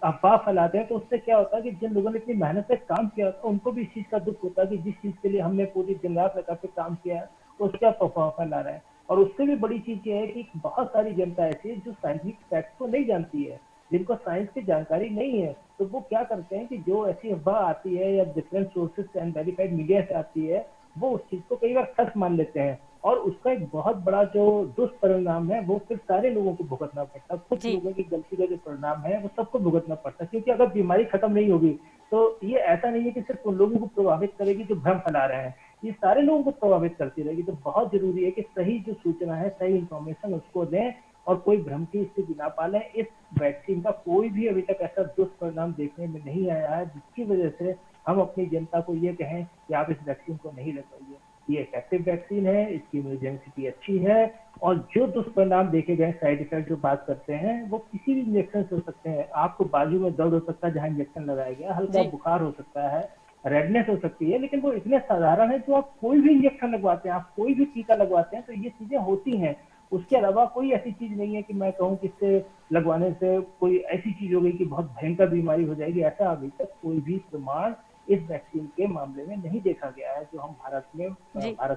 अफवाह फैलाते हैं तो उससे क्या होता है कि जिन लोगों ने इतनी मेहनत से काम किया होता है उनको भी इस चीज का दुख होता है कि जिस चीज के लिए हमने पूरी दिन रात लगा के काम किया है उसका अफवाह फैला रहे हैं। और उससे भी बड़ी चीज ये है कि बहुत सारी जनता ऐसी है जो साइंटिफिक फैक्ट को नहीं जानती है, जिनको साइंस की जानकारी नहीं है, तो वो क्या करते हैं कि जो ऐसी अफवाह आती है या डिफरेंट सोर्सेज से वेरीफाइड मीडिया से आती है, वो उस चीज को कई बार सच मान लेते हैं, और उसका एक बहुत बड़ा जो दुष्परिणाम है वो फिर सारे लोगों को भुगतना पड़ता है। कुछ लोगों की गलती का जो परिणाम है वो सबको भुगतना पड़ता है। क्योंकि अगर बीमारी खत्म नहीं होगी तो ये ऐसा नहीं है कि सिर्फ उन लोगों को प्रभावित करेगी जो भ्रम फैला रहे हैं, ये सारे लोगों को प्रभावित करती रहेगी। तो बहुत जरूरी है कि सही जो सूचना है, सही इंफॉर्मेशन उसको दें, और कोई भ्रम की स्थिति ना पालें। इस वैक्सीन का कोई भी अभी तक ऐसा दुष्परिणाम देखने में नहीं आया है जिसकी वजह से हम अपनी जनता को ये कहें कि आप इस वैक्सीन को नहीं लगवाइए। ये इफेक्टिव वैक्सीन है, इसकी इम्यूनोजेनिसिटी अच्छी है, और जो दुष्परिणाम देखे गए, साइड इफेक्ट जो बात करते हैं, वो किसी भी इंजेक्शन से हो सकते हैं। आपको बाजू में दर्द हो सकता है जहां इंजेक्शन लगाया गया, हल्का बुखार हो सकता है, रेडनेस हो सकती है, लेकिन वो इतने साधारण है जो आप कोई भी इंजेक्शन लगवाते हैं, आप कोई भी टीका लगवाते हैं तो ये चीजें होती हैं। उसके अलावा कोई ऐसी चीज नहीं है कि मैं कहूँ कि इससे लगवाने से कोई ऐसी चीज हो गई कि बहुत भयंकर बीमारी हो जाएगी। ऐसा अभी तक कोई भी प्रमाण इस वैक्सीन के मामले में नहीं देखा गया है जो हम भारत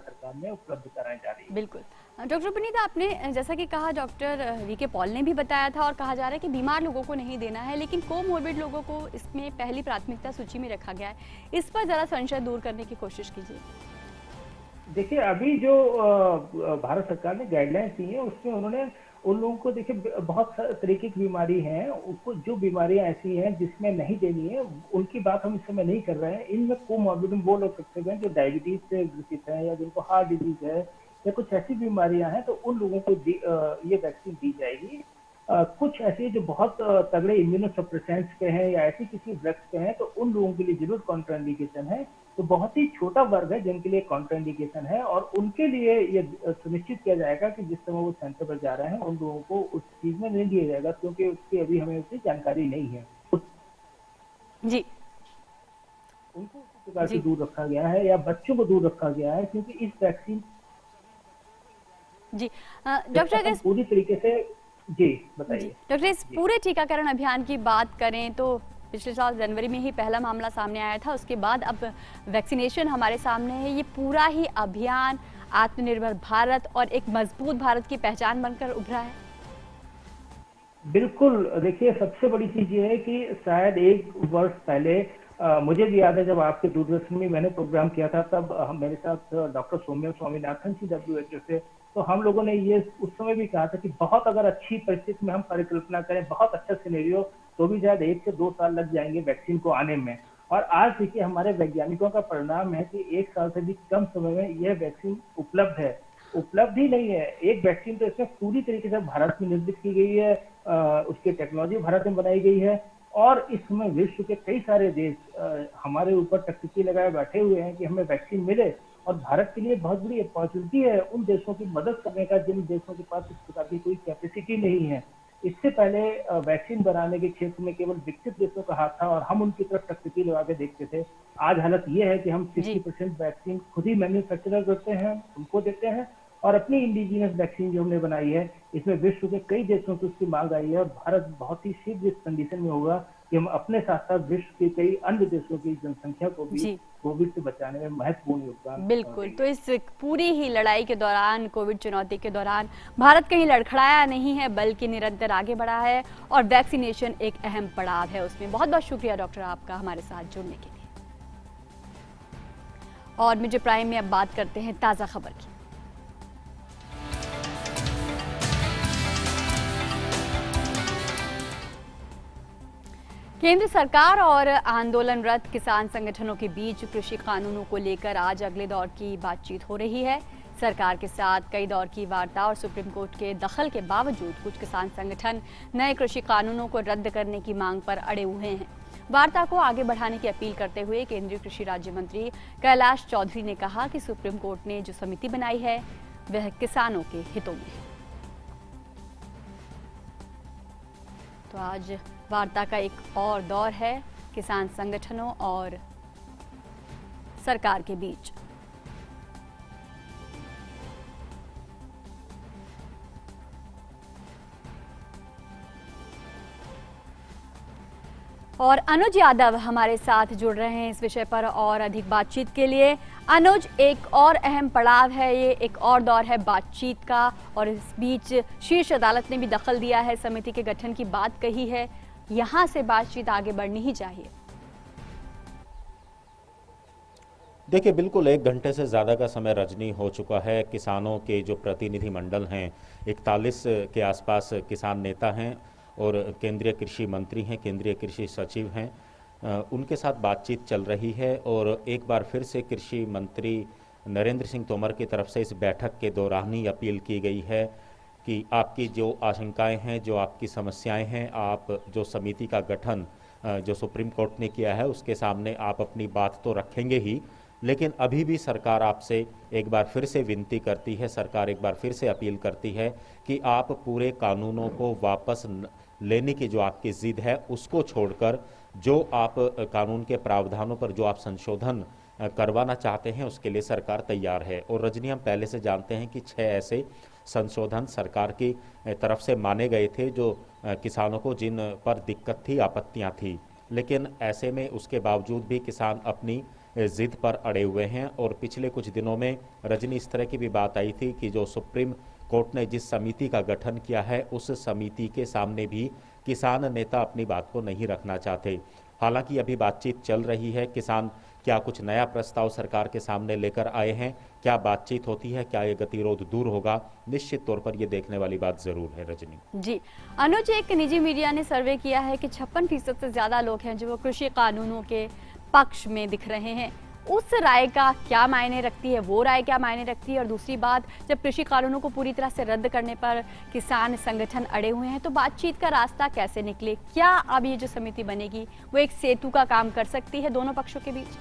सरकार में उपलब्ध कराने जा रही है। बिल्कुल। डॉक्टर पुनीता, आपने जैसा कि कहा, डॉक्टर वी के पॉल ने भी बताया था, और कहा जा रहा है कि बीमार लोगों को नहीं देना है, लेकिन कोमोर्बिड लोगों को इसमें पहली प्राथमिकता सूची में रखा गया है। इस पर जरा संशय दूर करने की कोशिश कीजिए। देखिए, अभी जो भारत सरकार ने गाइडलाइंस दी है उसमें उन्होंने उन लोगों को, देखिए बहुत तरीके की बीमारी हैं, उसको जो बीमारियां ऐसी हैं जिसमें नहीं देनी है उनकी बात हम इस समय नहीं कर रहे हैं। इनमें कोमॉर्बिड वो लोग सकते हैं जो डायबिटीज से ग्रसित है, या जिनको हार्ट डिजीज है, या कुछ ऐसी बीमारियां हैं, तो उन लोगों को ये वैक्सीन दी जाएगी। कुछ ऐसे जो बहुत तगड़े इम्यूनोसप्रेसेंट्स पे हैं या ऐसी किसी ड्रग्स पे हैं, तो उन लोगों के लिए जरूर कॉन्ट्राइंडिकेशन है। तो बहुत ही छोटा वर्ग है जिनके लिए कॉन्ट्राइंडिकेशन है, और उनके लिए ये सुनिश्चित किया जाएगा कि जिस समय वो सेंटर पर जा रहे हैं उन लोगों को उस चीज में नहीं दिया जाएगा, क्योंकि उसकी अभी हमें उसकी जानकारी नहीं है। जी, उनको उस प्रकार से दूर रखा गया है, या बच्चों को दूर रखा गया है, क्योंकि इस वैक्सीन जी डॉक्टर पूरी तरीके से, जी बताइए डॉक्टर, इस पूरे टीकाकरण अभियान की बात करें तो पिछले साल जनवरी में ही पहला मामला सामने आया था, उसके बाद अब वैक्सीनेशन हमारे सामने है। ये पूरा ही अभियान आत्मनिर्भर भारत और एक मजबूत भारत की पहचान बनकर उभरा है। बिल्कुल। देखिए, सबसे बड़ी चीज ये है कि शायद 1 वर्ष पहले मुझे भी याद है जब आपके दूरदर्शन में मैंने प्रोग्राम किया था, तब मेरे साथ डॉक्टर सौम्या स्वामीनाथन जी WHO से, तो हम लोगों ने ये उस समय भी कहा था कि बहुत अगर अच्छी परिस्थिति में हम परिकल्पना करें, बहुत अच्छा सिनेरियो, तो भी शायद 1 से 2 साल लग जाएंगे वैक्सीन को आने में। और आज देखिए, हमारे वैज्ञानिकों का परिणाम है कि 1 साल से भी कम समय में यह वैक्सीन उपलब्ध है। उपलब्ध ही नहीं है, एक वैक्सीन तो इसमें पूरी तरीके से भारत में निर्मित की गई है, उसकी टेक्नोलॉजी भारत में बनाई गई है, और इस समय विश्व के कई सारे देश हमारे ऊपर टकटकी लगाए बैठे हुए हैं कि हमें वैक्सीन मिले। और भारत के लिए बहुत बड़ी अपॉर्चुनिटी है उन देशों की मदद करने का जिन देशों के पास इस प्रकार की कोई कैपेसिटी नहीं है। इससे पहले वैक्सीन बनाने के क्षेत्र में केवल विकसित देशों का हाथ था और हम उनकी तरफ टकटकी लगा के देखते थे। आज हालत ये है कि हम 60% वैक्सीन खुद ही मैन्युफैक्चर करते हैं, उनको देते हैं, और अपनी इंडिजिनस वैक्सीन जो हमने बनाई है, इसमें विश्व के कई देशों से उसकी मांग आई है, और भारत बहुत ही शीघ्र इस कंडीशन में होगा कि हम अपने साथ साथ विश्व के कई अन्य देशों की जनसंख्या को भी कोविड से बचाने में महत्वपूर्ण योगदान। बिल्कुल, तो इस पूरी ही लड़ाई के दौरान, कोविड चुनौती के दौरान भारत कहीं लड़खड़ाया नहीं है, बल्कि निरंतर आगे बढ़ा है और वैक्सीनेशन एक अहम पड़ाव है उसमें। बहुत बहुत शुक्रिया डॉक्टर आपका हमारे साथ जुड़ने के लिए। और मिर्ची प्राइम में अब बात करते हैं ताज़ा खबर की। केंद्र सरकार और आंदोलनरत किसान संगठनों के बीच कृषि कानूनों को लेकर आज अगले दौर की बातचीत हो रही है। सरकार के साथ कई दौर की वार्ता और सुप्रीम कोर्ट के दखल के बावजूद कुछ किसान संगठन नए कृषि कानूनों को रद्द करने की मांग पर अड़े हुए हैं। वार्ता को आगे बढ़ाने की अपील करते हुए केंद्रीय कृषि राज्य मंत्री कैलाश चौधरी ने कहा कि सुप्रीम कोर्ट ने जो समिति बनाई है वह किसानों के हितों में है। तो आज वार्ता का एक और दौर है किसान संगठनों और सरकार के बीच। और अनुज यादव हमारे साथ जुड़ रहे हैं इस विषय पर और अधिक बातचीत के लिए। अनुज, एक और अहम पड़ाव है ये, एक और दौर है बातचीत का, और इस बीच शीर्ष अदालत ने भी दखल दिया है, समिति के गठन की बात कही है। यहां से बातचीत आगे बढ़नी ही चाहिए। देखिए, बिल्कुल 1 घंटे से ज़्यादा का समय रजनी हो चुका है। किसानों के जो प्रतिनिधि मंडल हैं, 41 के आसपास किसान नेता हैं और केंद्रीय कृषि मंत्री हैं, केंद्रीय कृषि सचिव हैं, उनके साथ बातचीत चल रही है। और एक बार फिर से कृषि मंत्री नरेंद्र सिंह तोमर की तरफ से इस बैठक के दौरान ही अपील की गई है कि आपकी जो आशंकाएं हैं, जो आपकी समस्याएं हैं, आप जो समिति का गठन जो सुप्रीम कोर्ट ने किया है उसके सामने आप अपनी बात तो रखेंगे ही, लेकिन अभी भी सरकार आपसे एक बार फिर से विनती करती है, सरकार एक बार फिर से अपील करती है कि आप पूरे कानूनों को वापस लेने की जो आपकी जिद है उसको छोड़कर जो आप कानून के प्रावधानों पर जो आप संशोधन करवाना चाहते हैं उसके लिए सरकार तैयार है। और रजनी, हम पहले से जानते हैं कि 6 ऐसे संशोधन सरकार की तरफ से माने गए थे जो किसानों को जिन पर दिक्कत थी, आपत्तियां थी, लेकिन ऐसे में उसके बावजूद भी किसान अपनी जिद पर अड़े हुए हैं। और पिछले कुछ दिनों में रजनी, इस तरह की भी बात आई थी कि जो सुप्रीम कोर्ट ने जिस समिति का गठन किया है उस समिति के सामने भी किसान नेता अपनी बात को नहीं रखना चाहते। हालांकि अभी बातचीत चल रही है। किसान क्या कुछ नया प्रस्ताव सरकार के सामने लेकर आए हैं, क्या बातचीत होती है, क्या ये गतिरोध दूर होगा, निश्चित तौर पर ये देखने वाली बात जरूर है। रजनी जी, अनुज, एक निजी मीडिया ने सर्वे किया है कि 56% से ज्यादा लोग हैं जो कृषि कानूनों के पक्ष में दिख रहे हैं। उस राय का क्या मायने रखती है, वो राय क्या मायने रखती है? और दूसरी बात, जब कृषि कानूनों को पूरी तरह से रद्द करने पर किसान संगठन अड़े हुए हैं तो बातचीत का रास्ता कैसे निकले? क्या अब ये जो समिति बनेगी वो एक सेतु का काम कर सकती है दोनों पक्षों के बीच?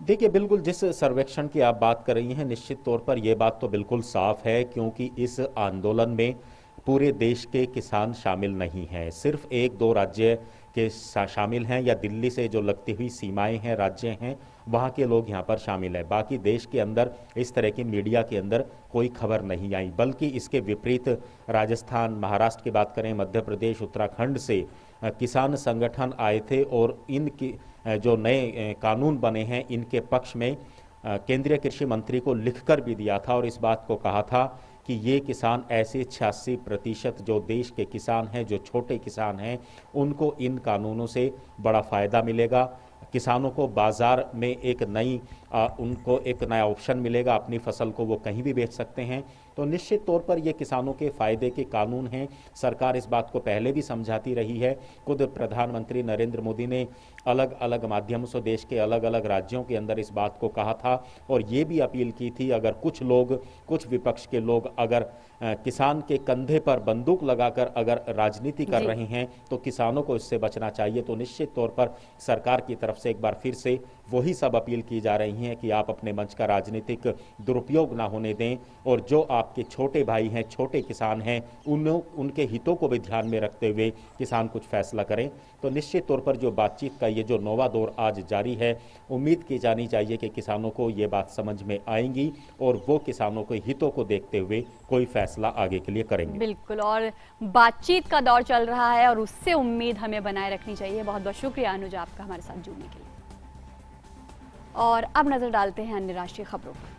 देखिए, बिल्कुल जिस सर्वेक्षण की आप बात कर रही हैं, निश्चित तौर पर यह बात तो बिल्कुल साफ है, क्योंकि इस आंदोलन में पूरे देश के किसान शामिल नहीं हैं। सिर्फ 1-2 राज्य के शामिल हैं, या दिल्ली से जो लगती हुई सीमाएं हैं, राज्य हैं, वहाँ के लोग यहाँ पर शामिल हैं। बाकी देश के अंदर इस तरह की मीडिया के अंदर कोई खबर नहीं आई, बल्कि इसके विपरीत राजस्थान, महाराष्ट्र की बात करें, मध्य प्रदेश, उत्तराखंड से किसान संगठन आए थे और इनकी जो नए कानून बने हैं इनके पक्ष में केंद्रीय कृषि मंत्री को लिखकर भी दिया था और इस बात को कहा था कि ये किसान ऐसे 86% जो देश के किसान हैं, जो छोटे किसान हैं, उनको इन कानूनों से बड़ा फ़ायदा मिलेगा। किसानों को बाज़ार में एक उनको एक नया ऑप्शन मिलेगा, अपनी फसल को वो कहीं भी बेच सकते हैं। तो निश्चित तौर पर ये किसानों के फ़ायदे के कानून हैं। सरकार इस बात को पहले भी समझाती रही है। खुद प्रधानमंत्री नरेंद्र मोदी ने अलग अलग माध्यमों से देश के अलग अलग राज्यों के अंदर इस बात को कहा था और ये भी अपील की थी, अगर कुछ विपक्ष के लोग अगर किसान के कंधे पर बंदूक लगाकर अगर राजनीति कर रहे हैं तो किसानों को इससे बचना चाहिए। तो निश्चित तौर पर सरकार की तरफ से एक बार फिर से वही सब अपील की जा रही हैं कि आप अपने मंच का राजनीतिक दुरुपयोग ना होने दें और जो आपके छोटे भाई हैं, छोटे किसान हैं, उनके हितों को भी ध्यान में रखते हुए किसान कुछ फैसला करें। तो निश्चित तौर पर जो बातचीत का ये जो नौवा दौर आज जारी है, उम्मीद की जानी चाहिए कि किसानों को ये बात समझ में आएंगी और वो किसानों के हितों को देखते हुए कोई फैसला आगे के लिए करेंगे। बिल्कुल, और बातचीत का दौर चल रहा है और उससे उम्मीद हमें बनाए रखनी चाहिए। बहुत बहुत शुक्रिया अनुज आपका हमारे साथ जुड़ने के लिए। और अब नजर डालते हैं अन्य राष्ट्रीय खबरों पर।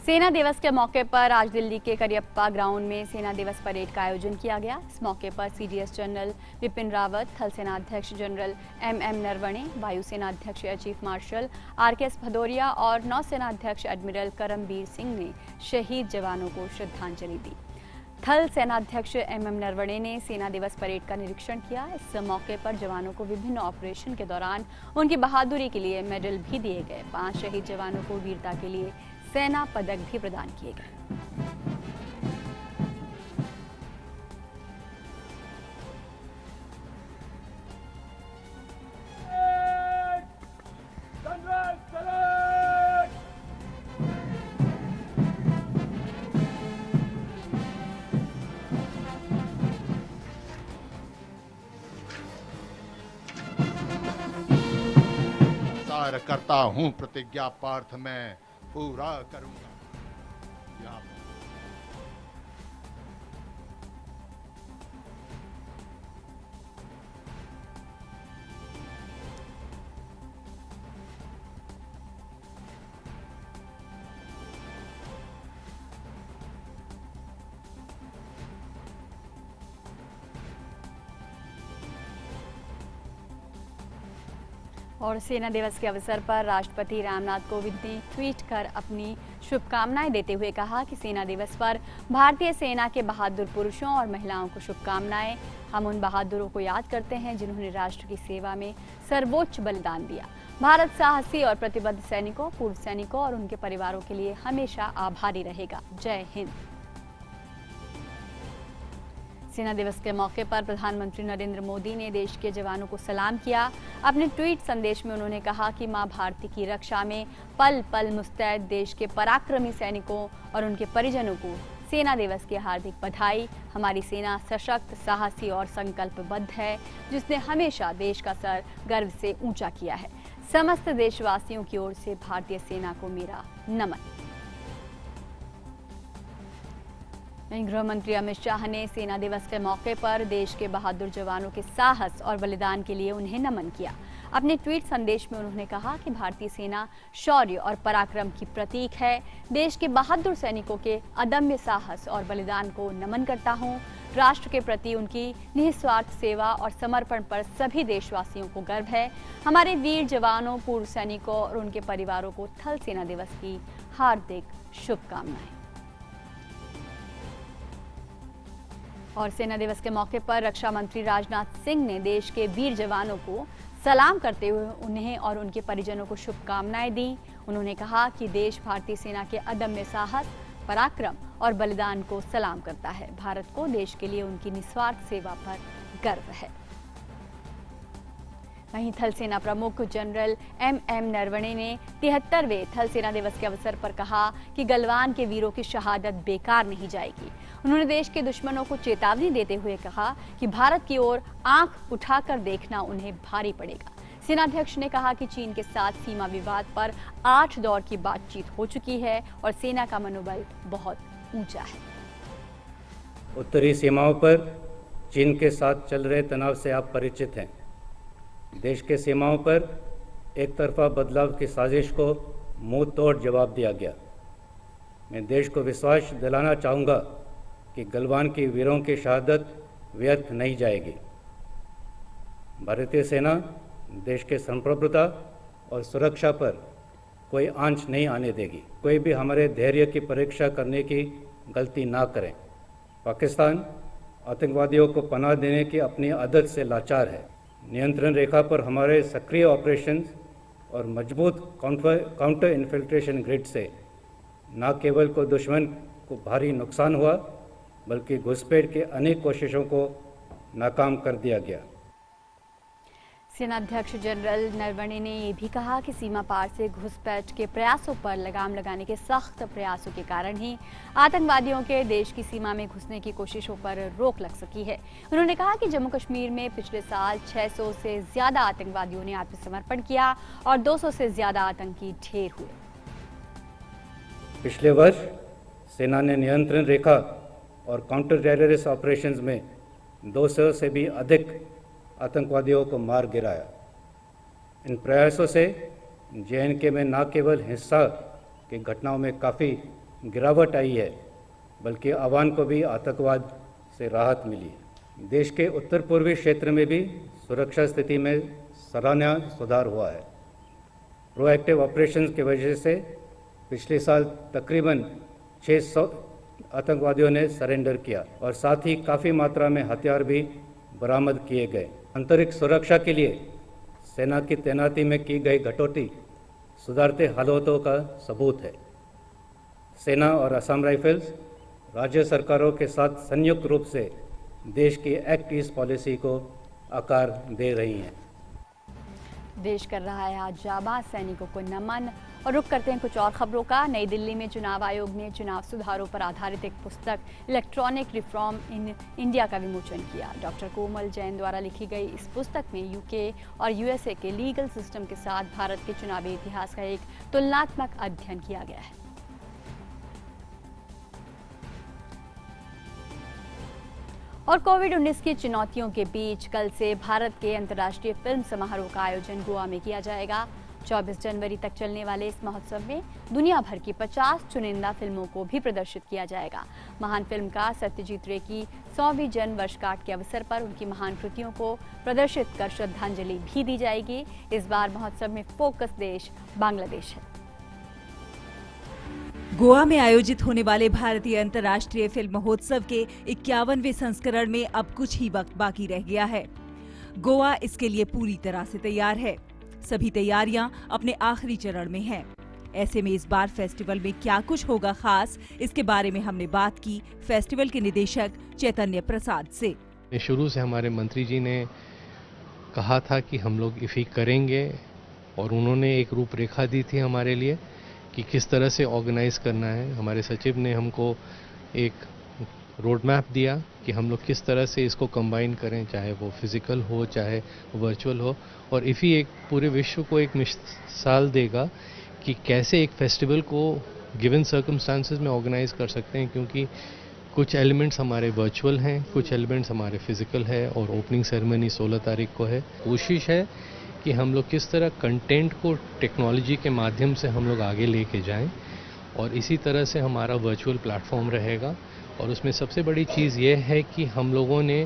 सेना दिवस के मौके पर आज दिल्ली के करियप्पा ग्राउंड में सेना दिवस परेड का आयोजन किया गया। इस मौके पर सीडीएस जनरल विपिन रावत, थल सेना अध्यक्ष जनरल एमएम नरवणे, वायुसेना अध्यक्ष air chief marshal RKS Bhadauria और नौसेना अध्यक्ष एडमिरल करमबीर सिंह ने शहीद जवानों को श्रद्धांजलि दी। थल सेनाध्यक्ष एमएम नरवणे ने सेना दिवस परेड का निरीक्षण किया। इस मौके पर जवानों को विभिन्न ऑपरेशन के दौरान उनकी बहादुरी के लिए मेडल भी दिए गए। 5 शहीद जवानों को वीरता के लिए सेना पदक भी प्रदान किए गए। करता हूं प्रतिज्ञा पार्थ में पूरा करूंगा। और सेना दिवस के अवसर पर राष्ट्रपति रामनाथ कोविंद ने ट्वीट कर अपनी शुभकामनाएं देते हुए कहा कि सेना दिवस पर भारतीय सेना के बहादुर पुरुषों और महिलाओं को शुभकामनाएं। हम उन बहादुरों को याद करते हैं जिन्होंने राष्ट्र की सेवा में सर्वोच्च बलिदान दिया। भारत साहसी और प्रतिबद्ध सैनिकों, पूर्व सैनिकों और उनके परिवारों के लिए हमेशा आभारी रहेगा। जय हिंद। सेना दिवस के मौके पर प्रधानमंत्री नरेंद्र मोदी ने देश के जवानों को सलाम किया। अपने ट्वीट संदेश में उन्होंने कहा कि मां भारती की रक्षा में पल पल मुस्तैद देश के पराक्रमी सैनिकों और उनके परिजनों को सेना दिवस की हार्दिक बधाई। हमारी सेना सशक्त, साहसी और संकल्पबद्ध है, जिसने हमेशा देश का सर गर्व से ऊंचा किया है। समस्त देशवासियों की ओर से भारतीय सेना को मेरा नमन। गृह मंत्री अमित शाह ने सेना दिवस के मौके पर देश के बहादुर जवानों के साहस और बलिदान के लिए उन्हें नमन किया। अपने ट्वीट संदेश में उन्होंने कहा कि भारतीय सेना शौर्य और पराक्रम की प्रतीक है। देश के बहादुर सैनिकों के अदम्य साहस और बलिदान को नमन करता हूं। राष्ट्र के प्रति उनकी निस्वार्थ सेवा और समर्पण पर सभी देशवासियों को गर्व है। हमारे वीर जवानों, पूर्व सैनिकों और उनके परिवारों को थल सेना दिवस की हार्दिक शुभकामनाएं। और सेना दिवस के मौके पर रक्षा मंत्री राजनाथ सिंह ने देश के वीर जवानों को सलाम करते हुए उन्हें और उनके परिजनों को शुभकामनाएं दी। उन्होंने कहा कि देश भारतीय सेना के अदम्य साहस, पराक्रम और बलिदान को सलाम करता है। भारत को देश के लिए उनकी निस्वार्थ सेवा पर गर्व है। वहीं थल सेना प्रमुख जनरल एमएम नरवणे ने 73वें थल सेना दिवस के अवसर पर कहा कि गलवान के वीरों की शहादत बेकार नहीं जाएगी। उन्होंने देश के दुश्मनों को चेतावनी देते हुए कहा कि भारत की ओर आंख उठाकर देखना उन्हें भारी पड़ेगा। सेनाध्यक्ष ने कहा कि चीन के साथ सीमा विवाद पर 8 दौर की बातचीत हो चुकी है और सेना का मनोबल बहुत ऊंचा है। उत्तरी सीमाओं पर चीन के साथ चल रहे तनाव से आप परिचित हैं। देश के सीमाओं पर एक तरफा बदलाव की साजिश को मुंह तोड़ जवाब दिया गया। मैं देश को विश्वास दिलाना चाहूँगा कि गलवान की वीरों की शहादत व्यर्थ नहीं जाएगी। भारतीय सेना देश के संप्रभुता और सुरक्षा पर कोई आंच नहीं आने देगी। कोई भी हमारे धैर्य की परीक्षा करने की गलती ना करें। पाकिस्तान आतंकवादियों को पनाह देने की अपनी आदत से लाचार है। नियंत्रण रेखा पर हमारे सक्रिय ऑपरेशंस और मजबूत काउंटर इन्फिल्ट्रेशन ग्रिड से न केवल को दुश्मन को भारी नुकसान हुआ, बल्कि घुसपैठ के अनेक कोशिशों को नाकाम कर दिया गया। सेनाध्यक्ष जनरल नरवणे ने ये भी कहा कि सीमा पार से घुसपैठ के प्रयासों पर लगाम लगाने के सख्त प्रयासों के कारण ही आतंकवादियों के देश की सीमा में घुसने की कोशिशों पर रोक लग सकी है। उन्होंने कहा कि जम्मू कश्मीर में पिछले साल 600 से ज्यादा आतंकवादियों ने आत्मसमर्पण किया और 200 से ज्यादा आतंकी ढेर हुए। पिछले वर्ष सेना ने नियंत्रण रेखा और काउंटर टेररिस्ट ऑपरेशंस में 200 से भी अधिक आतंकवादियों को मार गिराया। इन प्रयासों से JNK में न केवल हिंसा की घटनाओं में काफ़ी गिरावट आई है, बल्कि आवाम को भी आतंकवाद से राहत मिली है। देश के उत्तर पूर्वी क्षेत्र में भी सुरक्षा स्थिति में सराहनीय सुधार हुआ है। प्रोएक्टिव ऑपरेशंस की वजह से पिछले साल तकरीबन 600 आतंकवादियों ने सरेंडर किया और साथ ही काफ़ी मात्रा में हथियार भी बरामद किए गए। आंतरिक सुरक्षा के लिए सेना की तैनाती में की गई कटौती सुधारते हालातों का सबूत है। सेना और असम राइफल्स राज्य सरकारों के साथ संयुक्त रूप से देश की एक्ट ईस्ट पॉलिसी को आकार दे रही हैं। देश कर रहा है आज जाबाज सैनिकों को नमन। और रुक करते हैं कुछ और खबरों का। नई दिल्ली में चुनाव आयोग ने चुनाव सुधारों पर आधारित एक पुस्तक इलेक्ट्रॉनिक रिफॉर्म इन इंडिया का विमोचन किया। डॉक्टर कोमल जैन द्वारा लिखी गई इस पुस्तक में यूके और USA के लीगल सिस्टम के साथ भारत के चुनावी इतिहास का एक तुलनात्मक अध्ययन किया गया है। और कोविड-19 की चुनौतियों के बीच कल से भारत के अंतर्राष्ट्रीय फिल्म समारोह का आयोजन गोवा में किया जाएगा। 24 जनवरी तक चलने वाले इस महोत्सव में दुनिया भर की 50 चुनिंदा फिल्मों को भी प्रदर्शित किया जाएगा। महान फिल्मकार सत्यजीत रे की 100वीं जन्म वर्षगांठ के अवसर पर उनकी महान कृतियों को प्रदर्शित कर श्रद्धांजलि भी दी जाएगी। इस बार महोत्सव में फोकस देश बांग्लादेश है। गोवा में आयोजित होने वाले भारतीय अंतर्राष्ट्रीय फिल्म महोत्सव के 51वें संस्करण में अब कुछ ही वक्त बाकी रह गया है। गोवा इसके लिए पूरी तरह से तैयार है। सभी तैयारियां अपने आखिरी चरण में हैं। ऐसे में इस बार फेस्टिवल में क्या कुछ होगा खास, इसके बारे में हमने बात की फेस्टिवल के निदेशक चैतन्य प्रसाद से। शुरू से हमारे मंत्री जी ने कहा था कि हम लोग इफ़ी करेंगे और उन्होंने एक रूपरेखा दी थी हमारे लिए कि किस तरह से ऑर्गेनाइज करना है। हमारे सचिव ने हमको एक रोड मैप दिया कि हम लोग किस तरह से इसको कंबाइन करें, चाहे वो फिजिकल हो चाहे वर्चुअल हो। और इफ़ी एक पूरे विश्व को एक मिसाल देगा कि कैसे एक फेस्टिवल को गिवन सर्कमस्टांसेस में ऑर्गेनाइज कर सकते हैं, क्योंकि कुछ एलिमेंट्स हमारे वर्चुअल हैं, कुछ एलिमेंट्स हमारे फिजिकल है और ओपनिंग सेरेमनी 16 तारीख को है। कोशिश है कि हम लोग किस तरह कंटेंट को टेक्नोलॉजी के माध्यम से हम लोग आगे लेके जाएं और इसी तरह से हमारा वर्चुअल प्लेटफॉर्म रहेगा। और उसमें सबसे बड़ी चीज़ ये है कि हम लोगों ने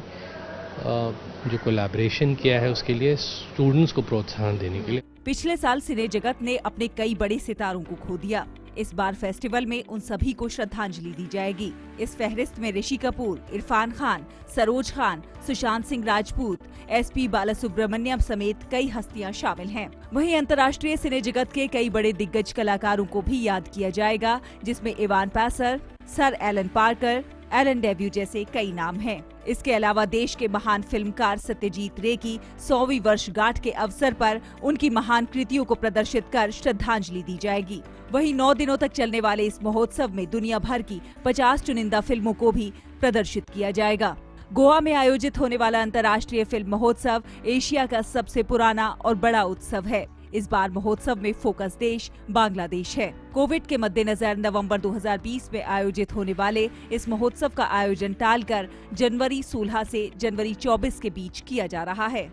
जो कोलैबोरेशन किया है उसके लिए स्टूडेंट्स को प्रोत्साहन देने के लिए। पिछले साल सिने जगत ने अपने कई बड़े सितारों को खो दिया। इस बार फेस्टिवल में उन सभी को श्रद्धांजलि दी जाएगी। इस फहरिस्त में ऋषि कपूर, इरफान खान, सरोज खान, सुशांत सिंह राजपूत, SP बालासुब्रमण्यम समेत कई हस्तियां शामिल हैं। वहीं अंतर्राष्ट्रीय सिने जगत के कई बड़े दिग्गज कलाकारों को भी याद किया जाएगा, जिसमें Ivan Passer, sir Alan Parker, Alan डेब्यू जैसे कई नाम हैं। इसके अलावा देश के महान फिल्मकार सत्यजीत रे की 100वीं वर्षगांठ के अवसर पर उनकी महान कृतियों को प्रदर्शित कर श्रद्धांजलि दी जाएगी। वहीं 9 दिनों तक चलने वाले इस महोत्सव में दुनिया भर की 50 चुनिंदा फिल्मों को भी प्रदर्शित किया जाएगा। गोवा में आयोजित होने वाला अंतर्राष्ट्रीय फिल्म महोत्सव एशिया का सबसे पुराना और बड़ा उत्सव है। इस बार महोत्सव में फोकस देश बांग्लादेश है। कोविड के मद्देनजर नवंबर 2020 में आयोजित होने वाले इस महोत्सव का आयोजन टालकर जनवरी 16 से जनवरी 24 के बीच किया जा रहा है।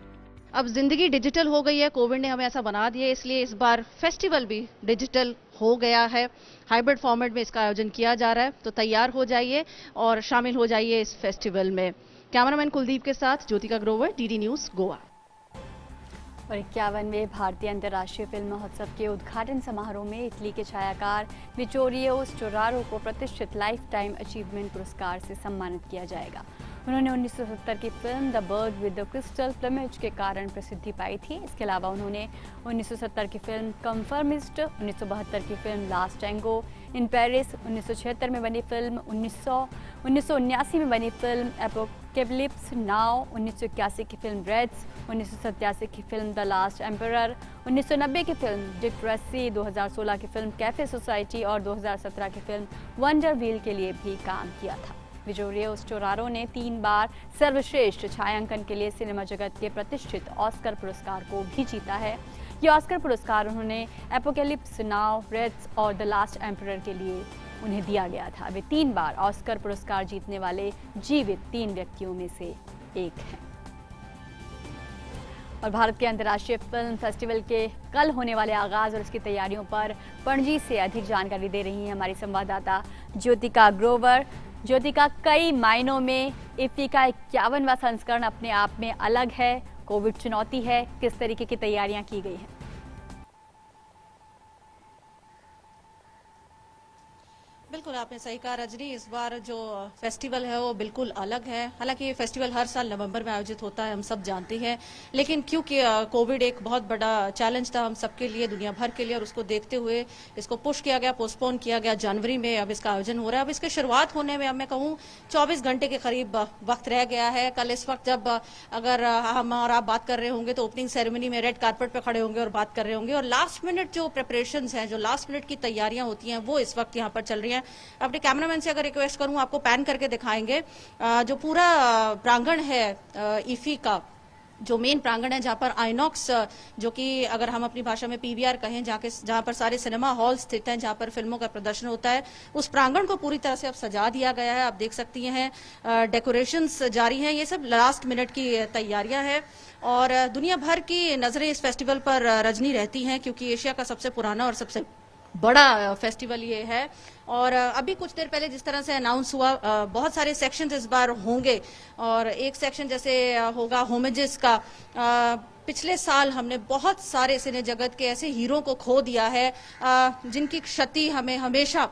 अब जिंदगी डिजिटल हो गई है, कोविड ने हमें ऐसा बना दिया, इसलिए इस बार फेस्टिवल भी डिजिटल हो गया है। हाइब्रिड फॉर्मेट में इसका आयोजन किया जा रहा है, तो तैयार हो जाइए और शामिल हो जाइए इस फेस्टिवल में। कैमरामैन कुलदीप के साथ ज्योतिका ग्रोवर, DD न्यूज गोवा। और 51वें भारतीय अंतर्राष्ट्रीय फिल्म महोत्सव के उद्घाटन समारोह में इटली के छायाकार विटोरियो स्टोरारो को प्रतिष्ठित लाइफ टाइम अचीवमेंट पुरस्कार से सम्मानित किया जाएगा। उन्होंने 1970 की film the bird with the crystal plumage के कारण प्रसिद्धि पाई थी। इसके अलावा उन्होंने 1970 की फिल्म कंफर्मिस्ट, 1972 की film last tango in Paris, 1976 में बनी फिल्म 1979 में बनी फिल्म एपोकेलिप्स नाउ, 1981 की फिल्म रेड्स, 1987 की फिल्म द लास्ट एम्परर, 1990 की फिल्म डिक्ट्रेसी, 2016 की फिल्म कैफे सोसाइटी और 2017 की फिल्म वंडर व्हील के लिए भी काम किया था। विजोरियो स्टोरारो ने 3 बार सर्वश्रेष्ठ छायांकन के लिए सिनेमा जगत के प्रतिष्ठित ऑस्कर पुरस्कार को भी जीता है। ये ऑस्कर पुरस्कार उन्होंने एपोकेलिप्स नाउ, रेड्स और द लास्ट एम्परर के लिए उन्हें दिया गया था। वे 3 बार ऑस्कर पुरस्कार जीतने वाले जीवित 3 व्यक्तियों में से एक हैं। और भारत के अंतर्राष्ट्रीय फिल्म फेस्टिवल के कल होने वाले आगाज और इसकी तैयारियों पर पणजी से अधिक जानकारी दे रही हैं हमारी संवाददाता ज्योतिका ग्रोवर। ज्योतिका, कई मायनों में इफ्फी का 51वां संस्करण अपने आप में अलग है, कोविड चुनौती है, किस तरीके की तैयारियां की गई हैं? बिल्कुल आपने सही कहा रजनी, इस बार जो फेस्टिवल है वो बिल्कुल अलग है। हालांकि ये फेस्टिवल हर साल नवंबर में आयोजित होता है, हम सब जानते हैं, लेकिन क्योंकि कोविड एक बहुत बड़ा चैलेंज था हम सबके लिए, दुनिया भर के लिए, और उसको देखते हुए इसको पुश किया गया, पोस्टपोन किया गया। जनवरी में अब इसका आयोजन हो रहा है। अब इसकी शुरुआत होने में अब मैं कहूँ 24 घंटे के करीब वक्त रह गया है। कल इस वक्त जब अगर हम और आप बात कर रहे होंगे तो ओपनिंग सेरेमनी में रेड कारपेट पर खड़े होंगे और बात कर रहे होंगे, और लास्ट मिनट जो प्रिपरेशंस हैं, जो लास्ट मिनट की तैयारियां होती हैं, वो इस वक्त यहाँ पर चल रही हैं। अपने कैमरामैन से अगर रिक्वेस्ट करूं, आपको पैन करके दिखाएंगे जो पूरा प्रांगण है इफी का, जो मेन प्रांगण है जहां पर आइनॉक्स, जो कि अगर हम अपनी भाषा में पीवीआर कहें, जहां पर सारे सिनेमा हॉल स्थित हैं, जहां पर फिल्मों का प्रदर्शन होता है, उस प्रांगण को पूरी तरह से अब सजा दिया गया है। आप देख सकती हैं डेकोरेशंस जारी हैं। ये सब लास्ट मिनट की तैयारियां हैं और दुनिया भर की नजरें इस फेस्टिवल पर रजनी रहती हैं, क्योंकि एशिया का सबसे पुराना और सबसे बड़ा फेस्टिवल ये है। और अभी कुछ देर पहले जिस तरह से अनाउंस हुआ, बहुत सारे सेक्शंस इस बार होंगे, और एक सेक्शन जैसे होगा होमेजेस का। पिछले साल हमने बहुत सारे सिने जगत के ऐसे हीरो को खो दिया है जिनकी क्षति हमें हमेशा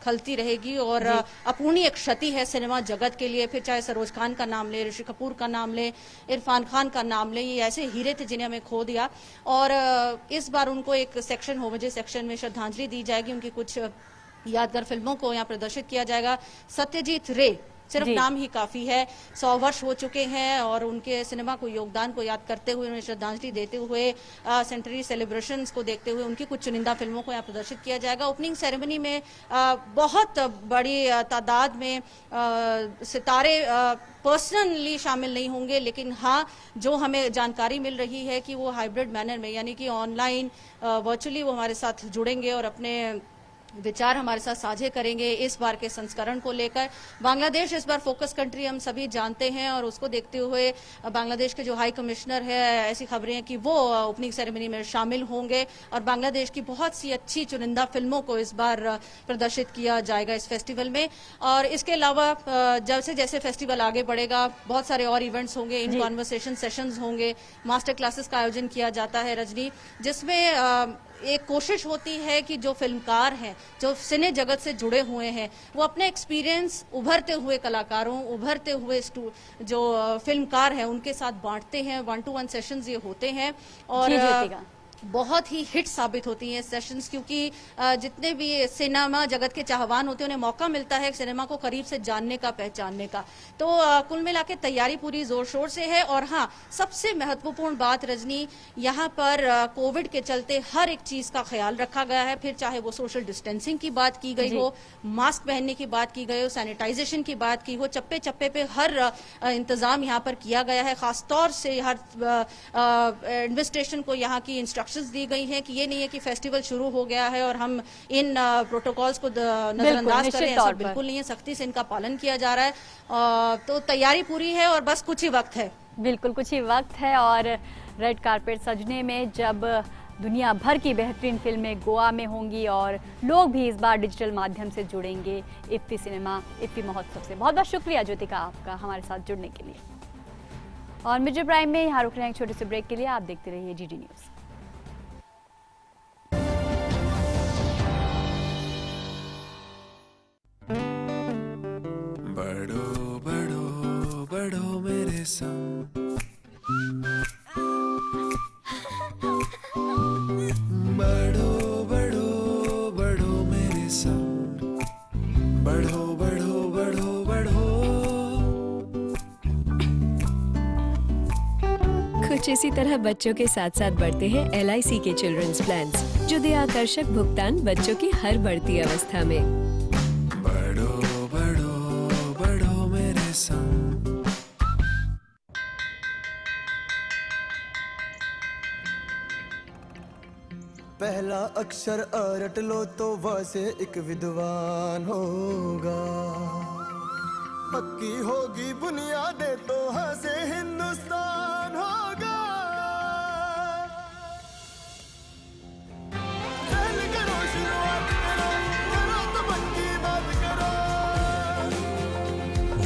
खलती रहेगी, और अपूर्णीय क्षति है सिनेमा जगत के लिए। फिर चाहे सरोज खान का नाम ले, ऋषि कपूर का नाम ले, इरफान खान का नाम ले, ये ऐसे हीरे थे जिन्हें हमें खो दिया। और इस बार उनको एक सेक्शन, होमेजेस सेक्शन में श्रद्धांजलि दी जाएगी। उनकी कुछ यादगार फिल्मों को यहाँ प्रदर्शित किया जाएगा। सत्यजीत रे, सिर्फ नाम ही काफी है, 100 वर्ष हो चुके हैं, और उनके सिनेमा को योगदान को याद करते हुए, उन्हें श्रद्धांजलि देते हुए, सेंचुरी सेलिब्रेशंस को देखते हुए उनकी कुछ चुनिंदा फिल्मों को यहाँ प्रदर्शित किया जाएगा। ओपनिंग सेरेमनी में बहुत बड़ी तादाद में सितारे पर्सनली शामिल नहीं होंगे, लेकिन हाँ, जो हमें जानकारी मिल रही है कि वो हाइब्रिड मैनर में, यानी कि ऑनलाइन वर्चुअली वो हमारे साथ जुड़ेंगे और अपने विचार हमारे साथ साझे करेंगे इस बार के संस्करण को लेकर। बांग्लादेश इस बार फोकस कंट्री हम सभी जानते हैं, और उसको देखते हुए बांग्लादेश के जो हाई कमिश्नर है, ऐसी खबरें हैं कि वो ओपनिंग सेरेमनी में शामिल होंगे, और बांग्लादेश की बहुत सी अच्छी चुनिंदा फिल्मों को इस बार प्रदर्शित किया जाएगा इस फेस्टिवल में। और इसके अलावा जैसे जैसे फेस्टिवल आगे बढ़ेगा, बहुत सारे और इवेंट्स होंगे, इन कॉन्वर्सेशन सेशंस होंगे, मास्टर क्लासेस का आयोजन किया जाता है रजनी, जिसमें एक कोशिश होती है कि जो फिल्मकार हैं, जो सिने जगत से जुड़े हुए हैं, वो अपने एक्सपीरियंस उभरते हुए कलाकारों, उभरते हुए जो फिल्मकार हैं, उनके साथ बांटते हैं। 1-to-1 सेशंस ये होते हैं, और बहुत ही हिट साबित होती हैं सेशंस, क्योंकि जितने भी सिनेमा जगत के चाहवान होते हैं उन्हें मौका मिलता है सिनेमा को करीब से जानने का, पहचानने का। तो कुल मिला के तैयारी पूरी जोर शोर से है। और हाँ, सबसे महत्वपूर्ण बात रजनी, यहाँ पर कोविड के चलते हर एक चीज का ख्याल रखा गया है। फिर चाहे वो सोशल डिस्टेंसिंग की बात की गई हो, मास्क पहनने की बात की गई हो, सैनिटाइजेशन की बात की हो, चप्पे चप्पे पे हर इंतजाम यहाँ पर किया गया है। खासतौर से हर एडमिनिस्ट्रेशन को यहाँ की इंस्ट्रक्शंस दी गई हैं कि ये नहीं है कि फेस्टिवल शुरू हो गया है और हम इन प्रोटोकॉल्स को नजरअंदाज करें, ऐसा बिल्कुल नहीं है। सख्ती से इनका पालन किया जा रहा है। तो तैयारी पूरी है और बस कुछ ही वक्त है। बिल्कुल कुछ ही वक्त है, और रेड कारपेट सजने में जब दुनिया भर की बेहतरीन फिल्में गोवा में होंगी और लोग भी इस बार डिजिटल माध्यम से जुड़ेंगे इफ्फी सिनेमा, इफ्फी महोत्सव से। बहुत बहुत शुक्रिया ज्योतिका आपका हमारे साथ जुड़ने के लिए। और मिर्जा प्राइम में यहाँ रुक रहे हैं एक छोटे से ब्रेक के लिए। आप देखते रहिए GD न्यूज़। बढ़ो बढ़ो मेरे संग, बढ़ो बढ़ो बढ़ो मेरे संग, बढ़ो बढ़ो बढ़ो बढ़ो। कुछ इसी तरह बच्चों के साथ साथ बढ़ते हैं LIC के चिल्ड्रंस प्लान्स, जो दे आकर्षक भुगतान बच्चों की हर बढ़ती अवस्था में। बढ़ो बढ़ो बढ़ो मेरे संग। पहला अक्षर रट लो तो वह से एक विद्वान होगा, पक्की होगी बुनियादें तो हाँ से हिंदुस्तान होगा। पहले करो शुरुआत करो, करो तो पक्की बात करो।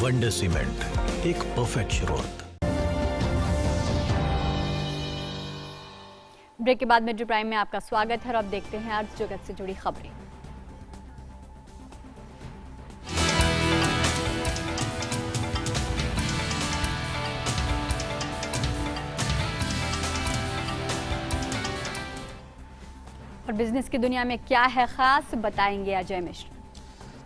वंडर सीमेंट, एक परफेक्ट शुरुआत। ब्रेक के बाद मेट्रो प्राइम में आपका स्वागत है और अब देखते हैं अर्थ जगत से जुड़ी खबरें। और बिजनेस की दुनिया में क्या है खास, बताएंगे अजय मिश्र।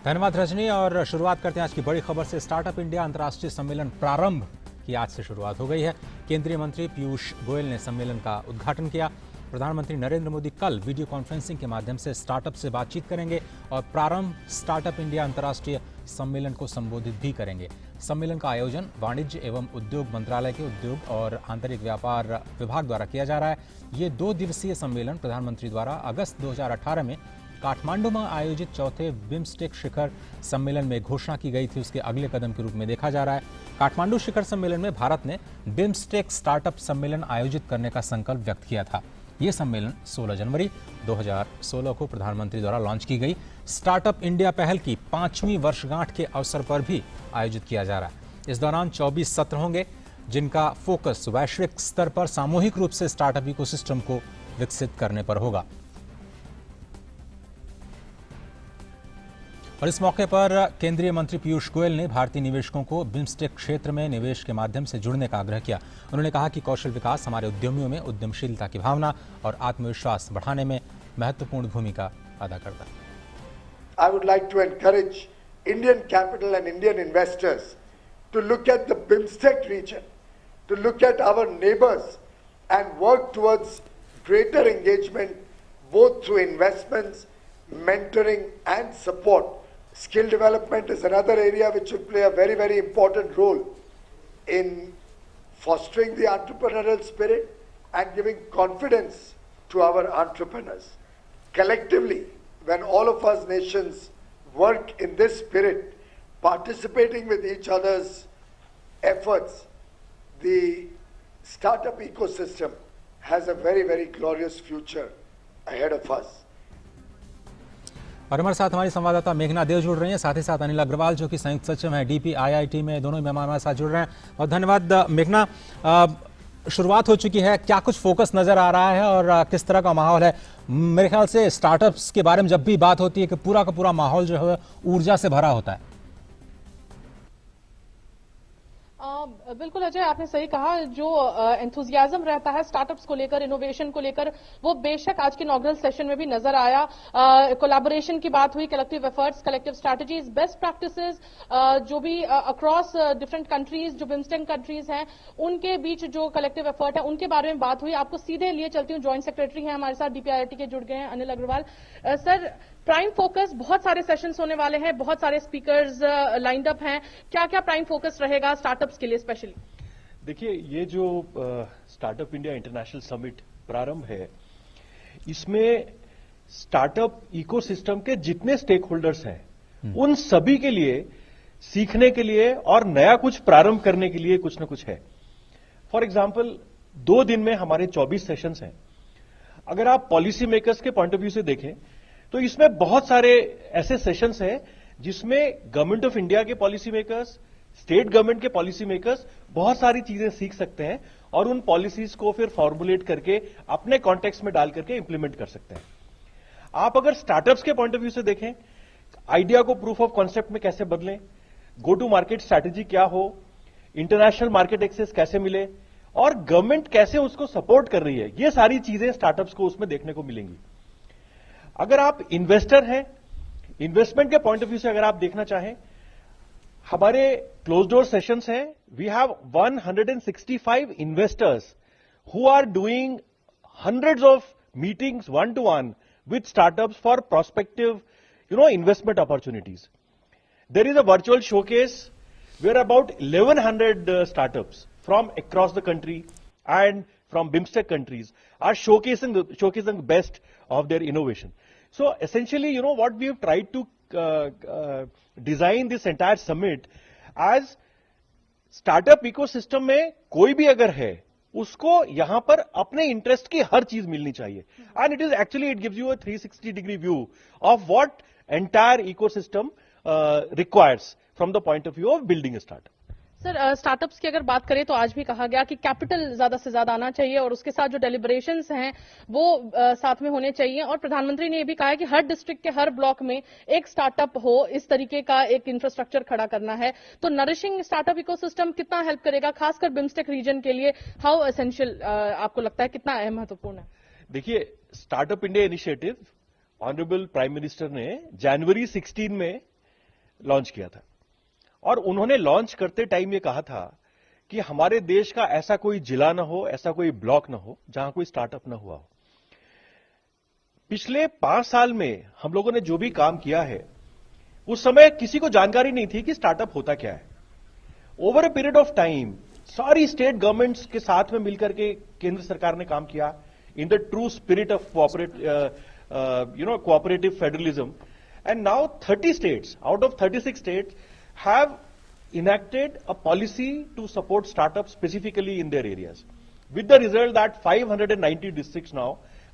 धन्यवाद रजनी, और शुरुआत करते हैं आज की बड़ी खबर से। स्टार्टअप इंडिया अंतर्राष्ट्रीय सम्मेलन प्रारंभ की आज से शुरुआत हो गई है। केंद्रीय मंत्री पीयूष गोयल ने सम्मेलन का उद्घाटन किया। प्रधानमंत्री नरेंद्र मोदी कल वीडियो कॉन्फ्रेंसिंग के माध्यम से स्टार्टअप से बातचीत करेंगे और प्रारंभ स्टार्टअप इंडिया अंतर्राष्ट्रीय सम्मेलन को संबोधित भी करेंगे। सम्मेलन का आयोजन वाणिज्य एवं उद्योग मंत्रालय के उद्योग और आंतरिक व्यापार विभाग द्वारा किया जा रहा है। ये 2 दिवसीय सम्मेलन प्रधानमंत्री द्वारा अगस्त 2018 में काठमांडू में आयोजित चौथे बिम्स्टेक शिखर सम्मेलन में घोषणा की गई थी, उसके अगले कदम के रूप में देखा जा रहा है। काठमांडू शिखर सम्मेलन में भारत ने बिम्स्टेक स्टार्टअप सम्मेलन आयोजित करने का संकल्प व्यक्त किया था। ये सम्मेलन 16 जनवरी 2016 को प्रधानमंत्री द्वारा लॉन्च की गई स्टार्टअप इंडिया पहल की 5वीं वर्षगांठ के अवसर पर भी आयोजित किया जा रहा है। इस दौरान 24 सत्र होंगे, जिनका फोकस वैश्विक स्तर पर सामूहिक रूप से स्टार्टअप इकोसिस्टम को विकसित करने पर होगा। और इस मौके पर केंद्रीय मंत्री पीयूष गोयल ने भारतीय निवेशकों को बिम्स्टेक क्षेत्र में निवेश के माध्यम से जुड़ने का आग्रह किया। उन्होंने कहा कि कौशल विकास हमारे उद्यमियों में उद्यमशीलता की भावना और आत्मविश्वास बढ़ाने में महत्वपूर्ण भूमिका अदा करता है। I would like to encourage Indian capital and Indian investors to look at the BIMSTEC region, to look at our neighbors and work towards greater engagement both through investments, mentoring and support. Skill development is another area which will play a very, very important role in fostering the entrepreneurial spirit and giving confidence to our entrepreneurs. Collectively, when all of us nations work in this spirit, participating with each other's efforts, the startup ecosystem has a very, very glorious future ahead of us. और हमारे साथ हमारी संवाददाता मेघना देव जुड़ रही हैं, साथ ही साथ अनिल अग्रवाल जो कि संयुक्त सचिव हैं DPIIT में, दोनों मेहमान हमारे साथ जुड़ रहे हैं। और धन्यवाद मेघना। शुरुआत हो चुकी है, क्या कुछ फोकस नजर आ रहा है और किस तरह का माहौल है? मेरे ख्याल से स्टार्टअप्स के बारे में जब भी बात होती है कि पूरा का पूरा माहौल जो है ऊर्जा से भरा होता है। बिल्कुल अजय, आपने सही कहा। जो एंथुजियाज्म रहता है स्टार्टअप्स को लेकर, इनोवेशन को लेकर, वो बेशक आज के इनॉग्रल सेशन में भी नजर आया। कोलैबोरेशन की बात हुई, collective efforts, collective strategies, best practices, जो भी अक्रॉस डिफरेंट कंट्रीज, जो बिम्स्टेक कंट्रीज हैं, उनके बीच जो कलेक्टिव एफर्ट है उनके बारे में बात हुई। आपको सीधे लिए चलती हूँ, ज्वाइंट सेक्रेटरी हैं हमारे साथ DPIIT के, जुड़ गए हैं, Anil Agarwal. Sir, prime focus, बहुत सारे सेशंस होने वाले हैं, बहुत सारे स्पीकर्स लाइंड अप हैं, क्या क्या प्राइम फोकस रहेगा स्टार्टअप्स के लिए स्पेशली? देखिए, ये जो स्टार्टअप इंडिया इंटरनेशनल समिट प्रारंभ है, इसमें स्टार्टअप इकोसिस्टम के जितने स्टेक होल्डर्स हैं उन सभी के लिए सीखने के लिए और नया कुछ प्रारंभ करने के लिए कुछ ना कुछ है। फॉर एग्जाम्पल, 2 दिन में हमारे 24 सेशंस हैं। अगर आप पॉलिसी मेकर्स के पॉइंट ऑफ व्यू से देखें तो इसमें बहुत सारे ऐसे सेशंस हैं जिसमें गवर्नमेंट ऑफ इंडिया के पॉलिसी मेकर्स, स्टेट गवर्नमेंट के पॉलिसी मेकर्स बहुत सारी चीजें सीख सकते हैं और उन पॉलिसीज को फिर फॉर्मुलेट करके अपने कॉन्टेक्स्ट में डाल करके इंप्लीमेंट कर सकते हैं। आप अगर स्टार्टअप्स के पॉइंट ऑफ व्यू से देखें, आइडिया को प्रूफ ऑफ कॉन्सेप्ट में कैसे बदलें, गो टू मार्केट स्ट्रैटेजी क्या हो, इंटरनेशनल मार्केट एक्सेस कैसे मिले और गवर्नमेंट कैसे उसको सपोर्ट कर रही है, ये सारी चीजें स्टार्टअप्स को उसमें देखने को मिलेंगी। अगर आप इन्वेस्टर हैं, इन्वेस्टमेंट के पॉइंट ऑफ व्यू से अगर आप देखना चाहें, हमारे क्लोज डोर सेशंस हैं, we have 165 investors who are doing hundreds of meetings one-to-one with startups for prospective, investment opportunities. There is a virtual showcase where about 1100 startups from across the country and from BIMSTEC countries are showcasing the best of their innovation. So essentially, what we have tried to design this entire summit as startup ecosystem में कोई भी अगर है उसको यहां पर अपने इंटरेस्ट की हर चीज मिलनी चाहिए, and it is actually it gives you a 360 degree view of what entire ecosystem requires from the point of view of building startup. Sir, startups की अगर बात करें तो आज भी कहा गया कि कैपिटल ज्यादा से ज्यादा आना चाहिए और उसके साथ जो डेलिब्रेशंस हैं वो साथ में होने चाहिए, और प्रधानमंत्री ने ये भी कहा है कि हर डिस्ट्रिक्ट के हर ब्लॉक में एक स्टार्टअप हो, इस तरीके का एक इंफ्रास्ट्रक्चर खड़ा करना है। तो नरिशिंग स्टार्टअप इकोसिस्टम कितना हेल्प करेगा, खासकर बिम्स्टेक रीजन के लिए? हाउ एसेंशियल आपको लगता है, कितना अहम महत्वपूर्ण है? देखिए, startup India initiative honourable prime minister ने जनवरी 16 में लॉन्च किया था, और उन्होंने लॉन्च करते टाइम ये कहा था कि हमारे देश का ऐसा कोई जिला ना हो, ऐसा कोई ब्लॉक ना हो जहां कोई स्टार्टअप ना हुआ हो। पिछले 5 साल में हम लोगों ने जो भी काम किया है, उस समय किसी को जानकारी नहीं थी कि स्टार्टअप होता क्या है। Over a period of time सारी स्टेट गवर्नमेंट्स के साथ में मिलकर के केंद्र सरकार ने काम किया in the true spirit of cooperative federalism, and now 30 states out of 36 states have enacted a policy to support startups specifically in their areas, with the result that 590 districts now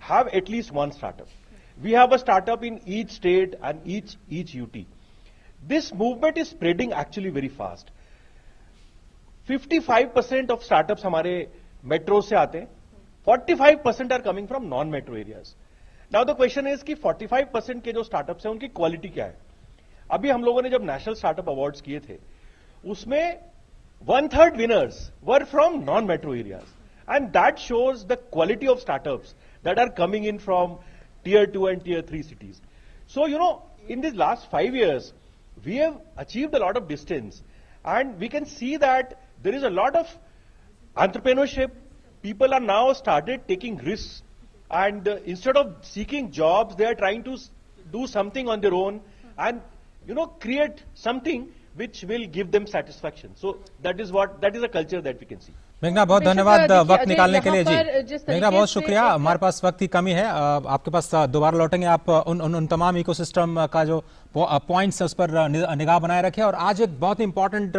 have at least one startup. We have a startup in each state and each UT. This movement is spreading actually very fast. 55% of startups हमारे metro से आते हैं, 45% are coming from non-metro areas. Now the question is कि 45% के जो startups हैं उनकी quality क्या है? अभी हम लोगों ने जब नेशनल स्टार्टअप अवार्ड्स किए थे, उसमें 1/3 winners were from non metro areas, and that shows the quality of startups that are coming in from Tier 2 and Tier 3 cities. So, in these last 5 years, we have achieved a lot of distance, and we can see that there is a lot of entrepreneurship. People are now started taking risks, and instead of seeking jobs, they are trying to do something on their own and create something which will give them satisfaction. So that is a culture that we can see. मेघना, बहुत धन्यवाद वक्त निकालने के लिए जी। मेघना, बहुत शुक्रिया। हमारे पास वक्त की कमी है, आपके पास दोबारा लौटेंगे। आप उन तमाम इकोसिस्टम का जो पॉइंट्स है उस पर निगाह बनाए रखें। और आज एक बहुत इंपॉर्टेंट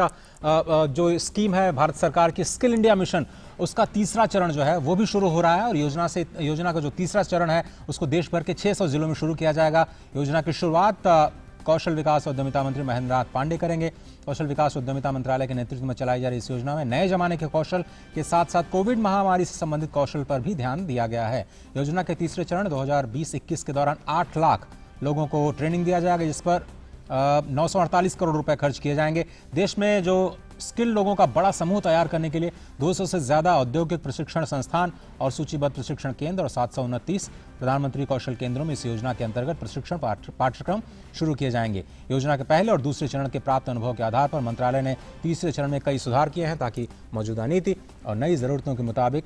जो स्कीम है भारत सरकार की, स्किल इंडिया मिशन, उसका तीसरा चरण जो है वो भी शुरू हो रहा है, और योजना का जो तीसरा चरण है उसको देश भर के 600 जिलों में शुरू किया जाएगा। योजना की शुरुआत कौशल विकास और उद्यमिता मंत्री महेंद्र नाथ पांडे करेंगे। कौशल विकास और उद्यमिता मंत्रालय के नेतृत्व में चलाई जा रही इस योजना में नए जमाने के कौशल के साथ साथ कोविड महामारी से संबंधित कौशल पर भी ध्यान दिया गया है। योजना के तीसरे चरण 2020-21 के दौरान 8 लाख लोगों को ट्रेनिंग दिया जाएगा, जिस पर 948 करोड़ रुपए खर्च किए जाएंगे। देश में जो स्किल लोगों का बड़ा समूह तैयार करने के लिए 200 से ज्यादा औद्योगिक प्रशिक्षण संस्थान और सूचीबद्ध प्रशिक्षण केंद्र और 729 प्रधानमंत्री कौशल केंद्रों में इस योजना के अंतर्गत प्रशिक्षण पाठ्यक्रम शुरू किए जाएंगे। योजना के पहले और दूसरे चरण के प्राप्त अनुभव के आधार पर मंत्रालय ने तीसरे चरण में कई सुधार किए हैं, ताकि मौजूदा नीति और नई जरूरतों के मुताबिक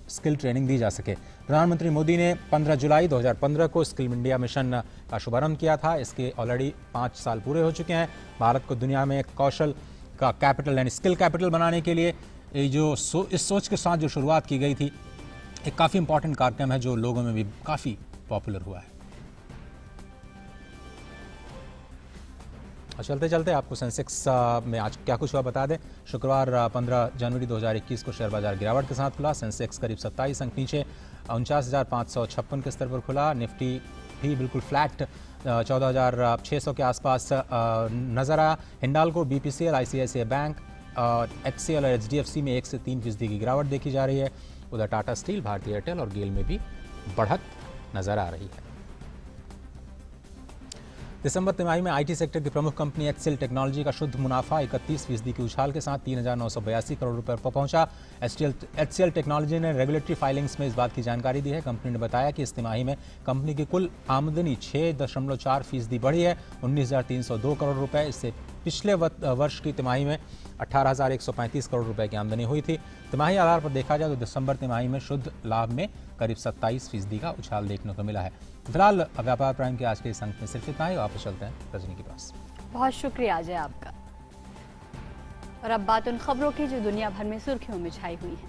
स्किल ट्रेनिंग दी जा सके। प्रधानमंत्री मोदी ने 15 जुलाई 2015 को स्किल इंडिया मिशन का शुभारंभ किया था। इसके ऑलरेडी 5 साल पूरे हो चुके हैं। भारत को दुनिया में कौशल का कैपिटल यानी स्किल कैपिटल बनाने के लिए इस सोच के साथ जो शुरुआत की गई थी, एक काफ़ी इंपॉर्टेंट कार्यक्रम है जो लोगों में भी काफ़ी पॉपुलर हुआ है। और चलते चलते आपको सेंसेक्स में आज क्या कुछ हुआ बता दें। शुक्रवार 15 जनवरी 2021 को शेयर बाजार गिरावट के साथ खुला। सेंसेक्स करीब 27 अंक नीचे 49,556 के स्तर पर खुला। निफ्टी भी बिल्कुल फ्लैट 14,600 के आसपास नजर आया। Hindalco, BPCL, ICICI bank, HCL और एचडीएफसी में 1 से 3% की गिरावट देखी जा रही है। उधर टाटा स्टील, भारतीय एयरटेल और गेल में भी बढ़त नजर आ रही है। दिसंबर तिमाही में आईटी सेक्टर की प्रमुख कंपनी एचसीएल टेक्नोलॉजी का शुद्ध मुनाफा 31% की उछाल के साथ 3,982 करोड़ रुपए पर पहुंचा। एचसीएल टेक्नोलॉजी ने रेगुलेटरी फाइलिंग्स में इस बात की जानकारी दी है। कंपनी ने बताया कि इस तिमाही में कंपनी की कुल आमदनी 6.4% बढ़ी है, 19,302 करोड़ रुपए। इससे पिछले वर्ष की तिमाही में 18,135 करोड़ रुपए की आमदनी हुई थी। तिमाही आधार पर देखा जाए तो दिसंबर तिमाही में शुद्ध लाभ में करीब 27% का उछाल देखने को मिला है। फिलहाल व्यापार प्राइम के आज के इस अंक में सिर्फ इतना ही। वापस चलते हैं रजनी के पास। बहुत शुक्रिया अजय आपका। और अब बात उन खबरों की जो दुनिया भर में सुर्खियों में छाई हुई है।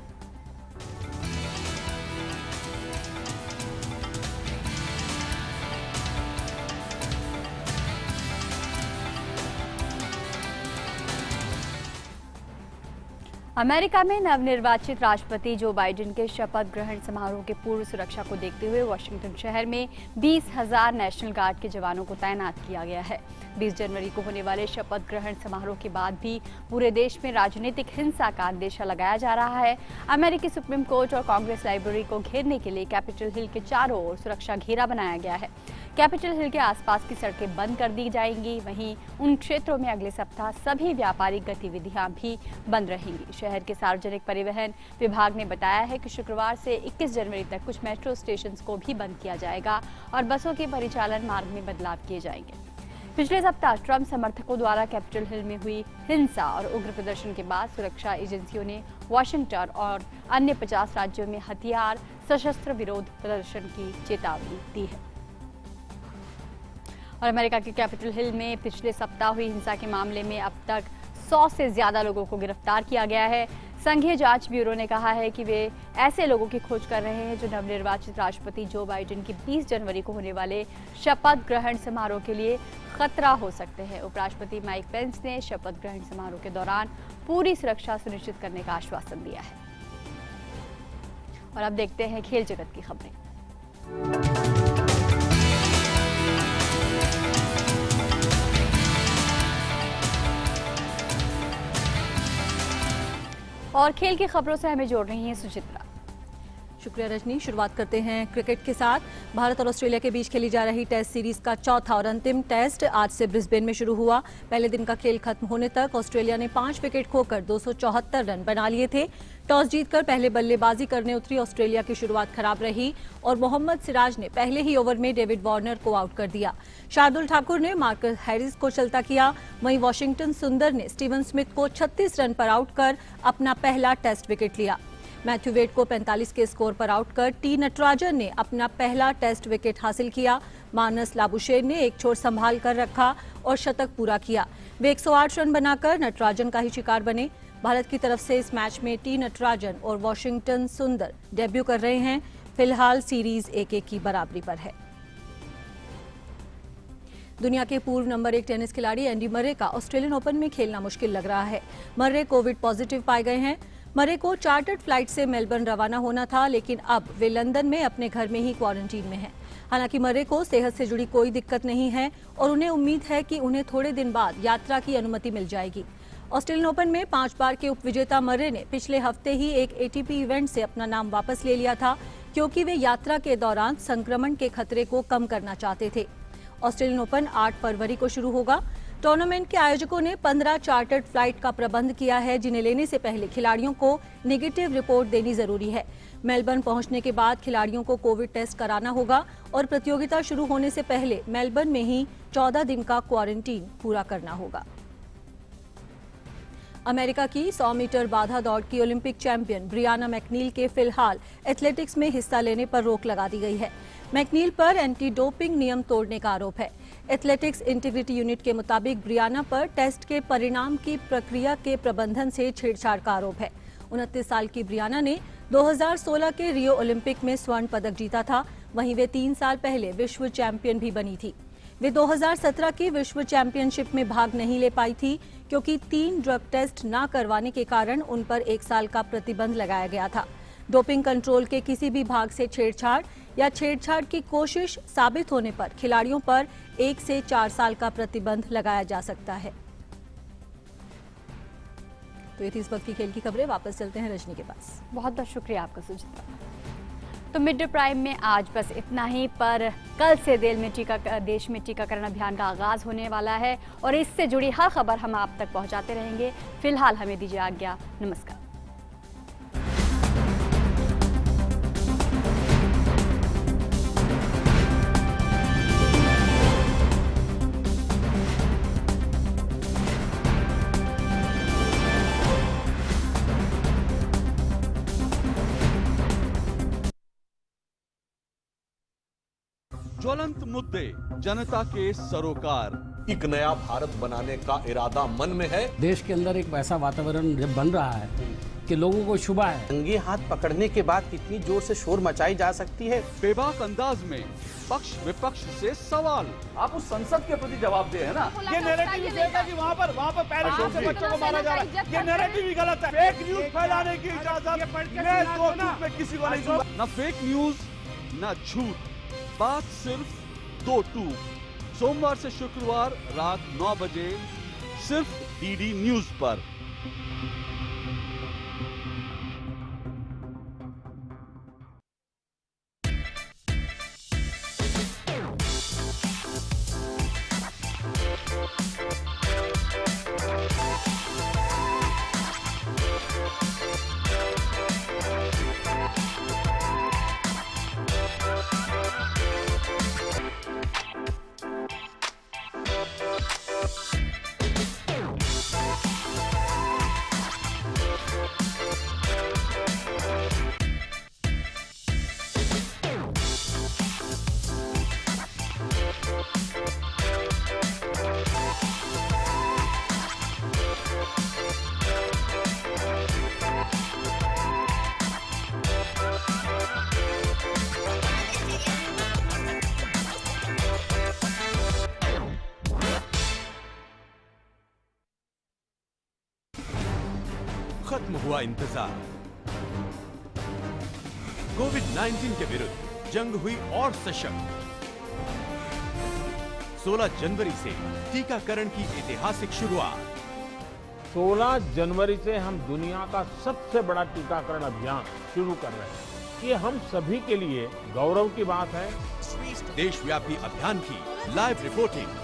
अमेरिका में नवनिर्वाचित राष्ट्रपति जो बाइडेन के शपथ ग्रहण समारोह के पूर्व सुरक्षा को देखते हुए वाशिंगटन शहर में 20,000 नेशनल गार्ड के जवानों को तैनात किया गया है। 20 जनवरी को होने वाले शपथ ग्रहण समारोह के बाद भी पूरे देश में राजनीतिक हिंसा का अंदेशा लगाया जा रहा है। अमेरिकी सुप्रीम कोर्ट और कांग्रेस लाइब्रेरी को घेरने के लिए कैपिटल हिल के चारों ओर सुरक्षा घेरा बनाया गया है। कैपिटल हिल के आसपास की सड़कें बंद कर दी जाएंगी। वहीं उन क्षेत्रों में अगले सप्ताह सभी व्यापारिक गतिविधियां भी बंद रहेंगी। शहर के सार्वजनिक परिवहन विभाग ने बताया है कि शुक्रवार से 21 जनवरी तक कुछ मेट्रो स्टेशन को भी बंद किया जाएगा और बसों के परिचालन मार्ग में बदलाव किए जाएंगे। पिछले सप्ताह ट्रंप समर्थकों द्वारा कैपिटल हिल में हुई हिंसा और उग्र प्रदर्शन के बाद सुरक्षा एजेंसियों ने वाशिंगटन और अन्य 50 राज्यों में हथियार सशस्त्र विरोध प्रदर्शन की चेतावनी दी है। और अमेरिका के कैपिटल हिल में पिछले सप्ताह हुई हिंसा के मामले में अब तक 100 से ज्यादा लोगों को गिरफ्तार किया गया है। संघीय जांच ब्यूरो ने कहा है कि वे ऐसे लोगों की खोज कर रहे हैं जो नवनिर्वाचित राष्ट्रपति जो बाइडेन की 20 जनवरी को होने वाले शपथ ग्रहण समारोह के लिए खतरा हो सकते हैं। उपराष्ट्रपति माइक पेंस ने शपथ ग्रहण समारोह के दौरान पूरी सुरक्षा सुनिश्चित करने का आश्वासन दिया है। और अब देखते हैं खेल जगत की खबरें। और खेल की खबरों से हमें जोड़ रही हैं सुचित्रा। शुक्रिया रजनी। शुरुआत करते हैं क्रिकेट के साथ। भारत और ऑस्ट्रेलिया के बीच खेली जा रही टेस्ट सीरीज का चौथा और अंतिम टेस्ट आज से ब्रिस्बेन में शुरू हुआ। पहले दिन का खेल खत्म होने तक ऑस्ट्रेलिया ने 5 विकेट खोकर 274 रन बना लिए थे। टॉस जीतकर पहले बल्लेबाजी करने उतरी ऑस्ट्रेलिया की शुरुआत खराब रही और मोहम्मद सिराज ने पहले ही ओवर में डेविड वार्नर को आउट कर दिया। शार्दुल ठाकुर ने मार्कस हैरिस को चलता किया। वहीं वाशिंगटन सुंदर ने स्टीवन स्मिथ को 36 रन पर आउट कर अपना पहला टेस्ट विकेट लिया। मैथ्यू वेड को 45 के स्कोर पर आउट कर टी नटराजन ने अपना पहला टेस्ट विकेट हासिल किया। मानस लाबुशेर ने एक छोर संभाल कर रखा और शतक पूरा किया। वे 108 रन बनाकर नटराजन का ही शिकार बने। भारत की तरफ से इस मैच में टी नटराजन और वाशिंगटन सुंदर डेब्यू कर रहे हैं। फिलहाल सीरीज 1-1 की बराबरी पर है। दुनिया के पूर्व नंबर 1 टेनिस खिलाड़ी एंडी मर्रे का ऑस्ट्रेलियन ओपन में खेलना मुश्किल लग रहा है। मर्रे कोविड पॉजिटिव पाए गए हैं। मर्रे को चार्टर्ड फ्लाइट से मेलबर्न रवाना होना था, लेकिन अब वे लंदन में अपने घर में ही क्वारंटीन में हैं। हालांकि मर्रे को सेहत से जुड़ी कोई दिक्कत नहीं है और उन्हें उम्मीद है कि उन्हें थोड़े दिन बाद यात्रा की अनुमति मिल जाएगी। ऑस्ट्रेलियन ओपन में 5 बार के उपविजेता मर्रे ने पिछले हफ्ते ही एक एटीपी इवेंट से अपना नाम वापस ले लिया था, क्योंकि वे यात्रा के दौरान संक्रमण के खतरे को कम करना चाहते थे। ऑस्ट्रेलियन ओपन 8 फरवरी को शुरू होगा। टूर्नामेंट के आयोजकों ने 15 चार्टर्ड फ्लाइट का प्रबंध किया है, जिन्हें लेने से पहले खिलाड़ियों को नेगेटिव रिपोर्ट देनी जरूरी है। मेलबर्न पहुंचने के बाद खिलाड़ियों को कोविड टेस्ट कराना होगा और प्रतियोगिता शुरू होने से पहले मेलबर्न में ही 14 दिन का क्वारंटीन पूरा करना होगा। अमेरिका की 100 मीटर बाधा दौड़ की ओलंपिक चैंपियन ब्रियाना मैकनील के फिलहाल एथलेटिक्स में हिस्सा लेने पर रोक लगा दी गई है। मैकनील पर एंटी डोपिंग नियम तोड़ने का आरोप है। एथलेटिक्स इंटीग्रिटी यूनिट के मुताबिक ब्रियाना पर टेस्ट के परिणाम की प्रक्रिया के प्रबंधन से छेड़छाड़ का आरोप है। 29 साल की ब्रियाना ने 2016 के रियो ओलंपिक में स्वर्ण पदक जीता था। वहीं वे 3 साल पहले विश्व चैंपियन भी बनी थी। वे 2017 की विश्व चैंपियनशिप में भाग नहीं ले पाई थी, क्योंकि 3 ड्रग टेस्ट न करवाने के कारण उन पर 1 साल का प्रतिबंध लगाया गया था। डोपिंग कंट्रोल के किसी भी भाग से छेड़छाड़ या छेड़छाड़ की कोशिश साबित होने पर खिलाड़ियों पर 1 से 4 साल का प्रतिबंध लगाया जा सकता है। तो ये थी इस वक्त की खेल की खबरें। वापस चलते हैं रजनी के पास। बहुत बहुत शुक्रिया आपका सुचित्रा। तो मिड डे प्राइम में आज बस इतना ही, पर कल से देश में टीकाकरण अभियान का आगाज होने वाला है और इससे जुड़ी हर खबर हम आप तक पहुंचाते रहेंगे। फिलहाल हमें दीजिए आज्ञा, नमस्कार। ज्वलंत मुद्दे, जनता के सरोकार। एक नया भारत बनाने का इरादा मन में है। देश के अंदर एक वैसा वातावरण जब बन रहा है कि लोगों को शुभा है। रंगे हाथ पकड़ने के बाद कितनी जोर से शोर मचाई जा सकती है। बेबाक अंदाज में पक्ष विपक्ष से सवाल। आप उस संसद के प्रति जवाब दे है ना। ये नैरेटिव देगा कि वहाँ पर पैराशूट से बच्चों को मारा जा रहा है, ये नैरेटिव ही गलत है। फेक न्यूज फैलाने की इजाजत मैं 2 टूक में किसी को नहीं दूंगा। न फेक न्यूज न झूठ, बात सिर्फ 2 टूक। सोमवार से शुक्रवार रात 9 बजे सिर्फ डीडी न्यूज पर। खत्म हुआ इंतजार। कोविड-19 के विरुद्ध जंग हुई और सशक्त। 16 जनवरी से टीकाकरण की ऐतिहासिक शुरुआत। 16 जनवरी से हम दुनिया का सबसे बड़ा टीकाकरण अभियान शुरू कर रहे हैं। ये हम सभी के लिए गौरव की बात है। देशव्यापी अभियान की लाइव रिपोर्टिंग,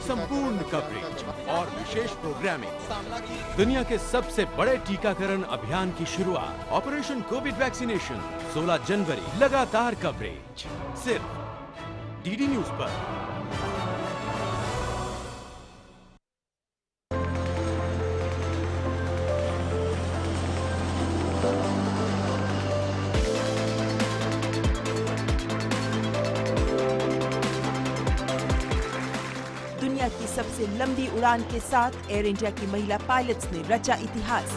संपूर्ण कवरेज और विशेष प्रोग्रामिंग। दुनिया के सबसे बड़े टीकाकरण अभियान की शुरुआत, ऑपरेशन कोविड वैक्सीनेशन। 16 जनवरी, लगातार कवरेज सिर्फ डीडी न्यूज पर। दुनिया की सबसे लंबी उड़ान के साथ एयर इंडिया की महिला पायलट्स ने रचा इतिहास।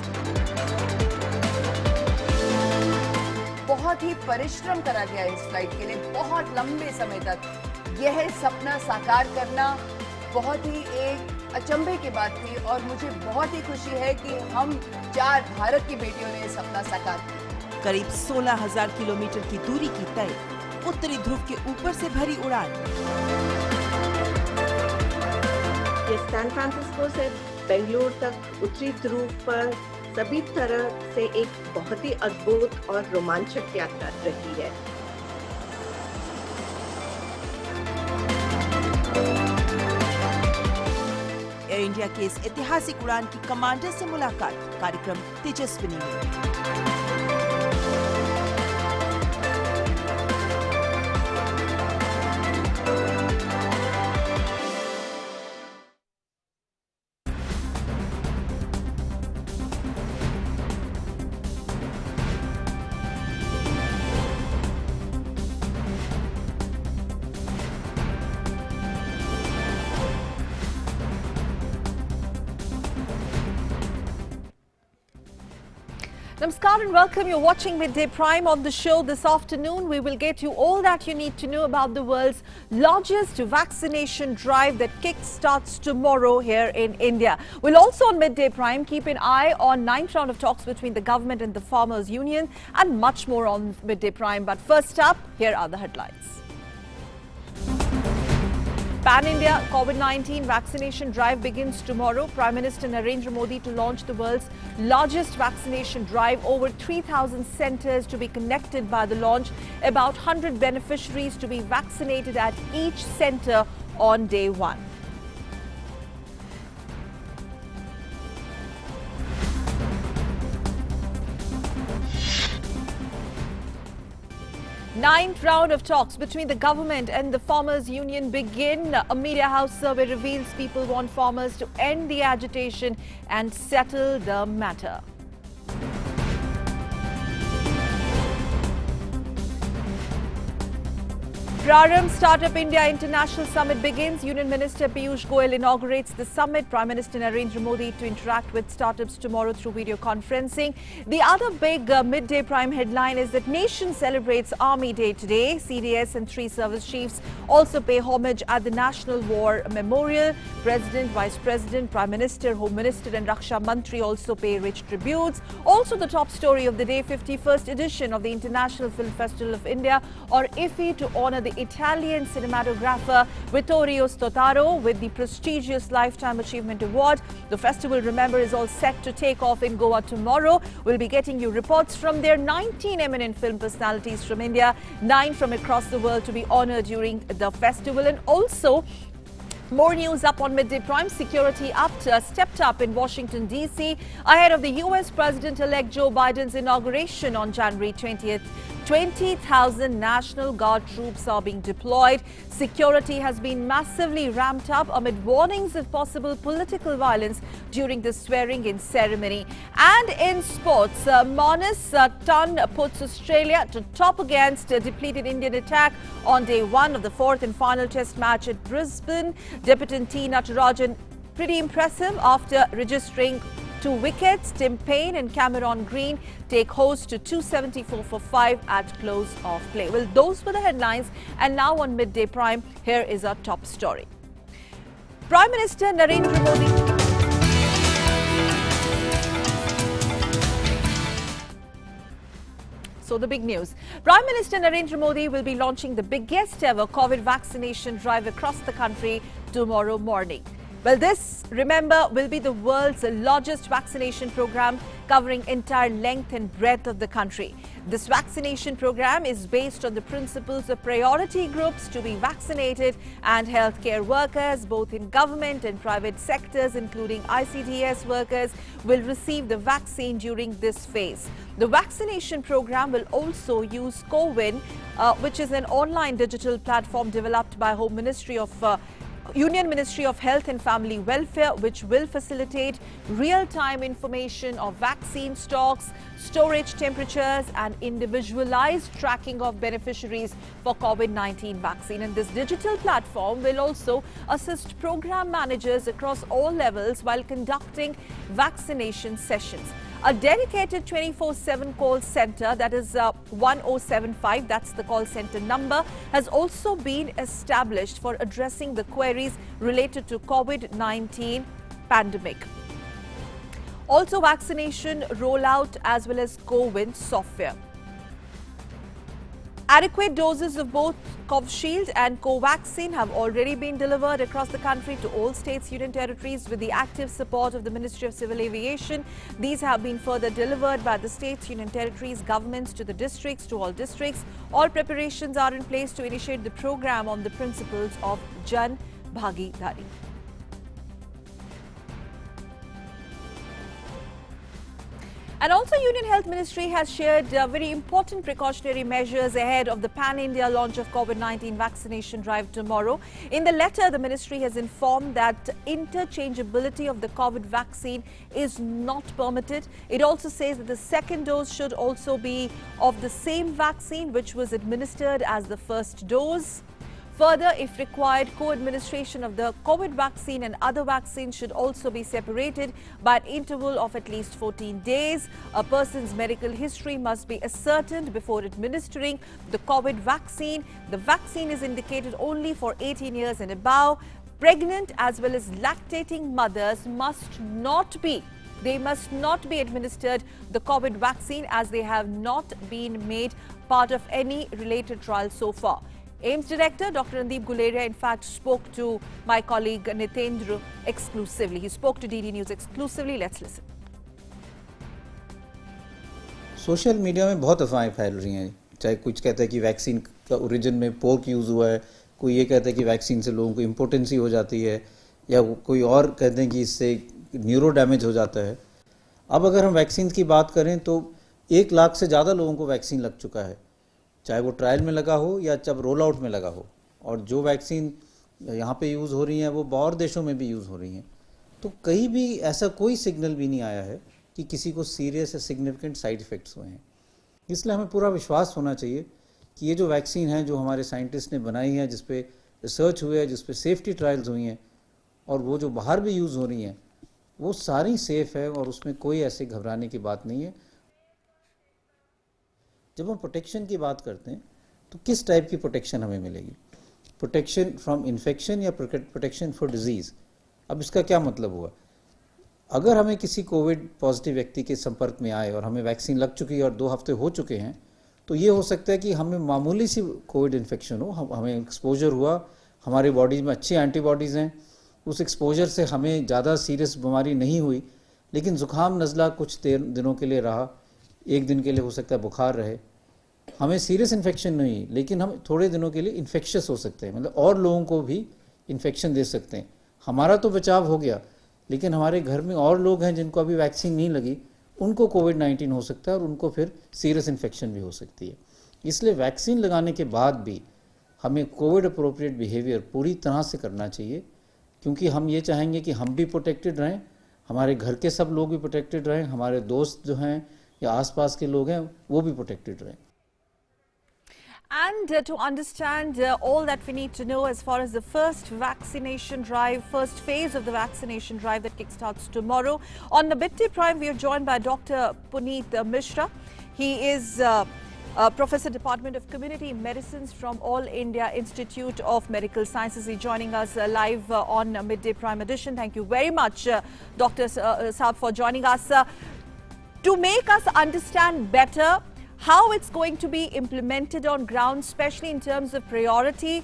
बहुत ही परिश्रम करा गया इस फ्लाइट के लिए, बहुत लंबे समय तक। यह सपना साकार करना बहुत ही एक अचंभे की बात थी और मुझे बहुत ही खुशी है कि हम 4 भारत की बेटियों ने यह सपना साकार किया। करीब 16,000 किलोमीटर की दूरी की तय, उत्तरी ध्रुव के ऊपर से भरी उड़ान। ये सैन फ्रांसिस्को से बेंगलुरु तक उत्तरी ध्रुव पर सभी तरह से एक बहुत ही अद्भुत और रोमांचक यात्रा रही है। एयर इंडिया के इस ऐतिहासिक उड़ान की कमांडर से मुलाकात, कार्यक्रम तेजस्विनी में। Namaskar and welcome. You're watching Midday Prime. On the show this afternoon, we will get you all that you need to know about the world's largest vaccination drive that kick-starts tomorrow here in India. We'll also on Midday Prime keep an eye on 9th round of talks between the government and the Farmers Union and much more on Midday Prime. But first up, here are the headlines. Pan-India COVID-19 vaccination drive begins tomorrow. Prime Minister Narendra Modi to launch the world's largest vaccination drive. Over 3,000 centers to be connected by the launch. About 100 beneficiaries to be vaccinated at each center on day one. Ninth round of talks between the government and the farmers' union begin. A media house survey reveals people want farmers to end the agitation and settle the matter. Prarambh Startup India International Summit begins. Union Minister Piyush Goyal inaugurates the summit. Prime Minister Narendra Modi to interact with startups tomorrow through video conferencing. The other big midday prime headline is that nation celebrates Army Day today. CDS and 3 service chiefs also pay homage at the National War Memorial. President, Vice President, Prime Minister, Home Minister and Raksha Mantri also pay rich tributes. Also the top story of the day, 51st edition of the International Film Festival of India, or IFFI, to honour the Italian cinematographer Vittorio Storaro with the prestigious Lifetime Achievement Award. The festival, remember, is all set to take off in Goa tomorrow. We'll be getting you reports from there. 19 eminent film personalities from India, 9 from across the world to be honoured during the festival. And also, more news up on Midday Prime. Security stepped up in Washington, D.C. ahead of the U.S. President-elect Joe Biden's inauguration on January 20th. 20,000 National Guard troops are being deployed. Security has been massively ramped up amid warnings of possible political violence during the swearing-in ceremony. And in sports, Monis Ton puts Australia to top against a depleted Indian attack on day 1 of the 4th and final test match at Brisbane. Debutant T. Natarajan pretty impressive after registering 2 wickets. Tim Payne and Cameron Green take host to 274 for 5 at close of play. Well, those were the headlines. And now on Midday Prime, here is our top story. Prime Minister Narendra Modi. So the big news. Prime Minister Narendra Modi will be launching the biggest ever COVID vaccination drive across the country tomorrow morning. Well, this, remember, will be the world's largest vaccination program covering entire length and breadth of the country. This vaccination program is based on the principles of priority groups to be vaccinated and healthcare workers, both in government and private sectors, including ICDS workers, will receive the vaccine during this phase. The vaccination program will also use CoWIN, which is an online digital platform developed by Union Ministry of Health and Family Welfare, which will facilitate real-time information of vaccine stocks, storage temperatures and individualized tracking of beneficiaries for COVID-19 vaccine. And this digital platform will also assist program managers across all levels while conducting vaccination sessions. A dedicated 24/7 call center, that is 1075, that's the call center number, has also been established for addressing the queries related to COVID-19 pandemic. Also, vaccination rollout as well as CoWIN software. Adequate doses of both Covishield and Covaxin have already been delivered across the country to all states, union territories with the active support of the Ministry of Civil Aviation. These have been further delivered by the states, union territories, governments to the districts, to all districts. All preparations are in place to initiate the program on the principles of Jan Bhagidari. And also, Union Health Ministry has shared very important precautionary measures ahead of the Pan-India launch of COVID-19 vaccination drive tomorrow. In the letter, the ministry has informed that interchangeability of the COVID vaccine is not permitted. It also says that the second dose should also be of the same vaccine which was administered as the first dose. Further, if required, co-administration of the COVID vaccine and other vaccines should also be separated by an interval of at least 14 days. A person's medical history must be ascertained before administering the COVID vaccine. The vaccine is indicated only for 18 years and above. Pregnant as well as lactating mothers must not be administered the COVID vaccine, as they have not been made part of any related trial so far. AIIMS Director Dr. Randeep Guleria, in fact, spoke to my colleague Nitendra exclusively. He spoke to DD News exclusively. Let's listen. Social media में बहुत अफवाहें फैल रही हैं, चाहे कुछ कहता है कि वैक्सीन का ओरिजिन में पोर्क यूज़ हुआ है, कोई ये कहता है कि वैक्सीन से लोगों को इम्पोर्टेंसी हो जाती है, या कोई और कहते हैं कि इससे न्यूरो डैमेज हो जाता है। अब अगर हम वैक्सीन की बात करें तो 1 लाख से ज़्यादा लोगों को वैक्सीन लग चुका है, चाहे वो ट्रायल में लगा हो या जब रोल आउट में लगा हो, और जो वैक्सीन यहाँ पे यूज़ हो रही हैं वो और देशों में भी यूज़ हो रही हैं। तो कहीं भी ऐसा कोई सिग्नल भी नहीं आया है कि किसी को सीरियस या सिग्निफिकेंट साइड इफ़ेक्ट्स हुए हैं। इसलिए हमें पूरा विश्वास होना चाहिए कि ये जो वैक्सीन है जो हमारे साइंटिस्ट ने बनाई है, जिस पे रिसर्च हुए है, जिस पे सेफ्टी ट्रायल्स हुई हैं, और वो जो बाहर भी यूज़ हो रही हैं, वो सारी सेफ़ है और उसमें कोई ऐसे घबराने की बात नहीं है। जब हम प्रोटेक्शन की बात करते हैं तो किस टाइप की प्रोटेक्शन हमें मिलेगी? प्रोटेक्शन फ्रॉम इन्फेक्शन या प्रोटेक्शन फॉर डिजीज़? अब इसका क्या मतलब हुआ? अगर हमें किसी कोविड पॉजिटिव व्यक्ति के संपर्क में आए और हमें वैक्सीन लग चुकी है और 2 हफ्ते हो चुके हैं, तो ये हो सकता है कि हमें मामूली सी कोविड इन्फेक्शन हो, हमें एक्सपोजर हुआ, हमारे बॉडी में अच्छी एंटीबॉडीज़ हैं, उस एक्सपोजर से हमें ज़्यादा सीरियस बीमारी नहीं हुई, लेकिन ज़ुकाम नज़ला कुछ दिनों के लिए रहा, 1 दिन के लिए हो सकता है बुखार रहे, हमें सीरियस इन्फेक्शन नहीं, लेकिन हम थोड़े दिनों के लिए इन्फेक्शस हो सकते हैं, मतलब और लोगों को भी इन्फेक्शन दे सकते हैं। हमारा तो बचाव हो गया, लेकिन हमारे घर में और लोग हैं जिनको अभी वैक्सीन नहीं लगी, उनको कोविड-19 हो सकता है और उनको फिर सीरियस इन्फेक्शन भी हो सकती है। इसलिए वैक्सीन लगाने के बाद भी हमें कोविड अप्रोप्रिएट बिहेवियर पूरी तरह से करना चाहिए, क्योंकि हम ये चाहेंगे कि हम भी प्रोटेक्टेड रहें, हमारे घर के सब लोग भी प्रोटेक्टेड रहें, हमारे दोस्त जो हैं या आसपास के लोग हैं वो भी प्रोटेक्टेड रहें। And to understand all that we need to know as far as the first vaccination drive, first phase of the vaccination drive that kickstarts tomorrow. On the Midday Prime, we are joined by Dr. Puneet Mishra. He is Professor, Department of Community Medicines from All India Institute of Medical Sciences. He's joining us live on Midday Prime edition. Thank you very much, Dr. Saab, for joining us. To make us understand better how it's going to be implemented on ground, especially in terms of priority,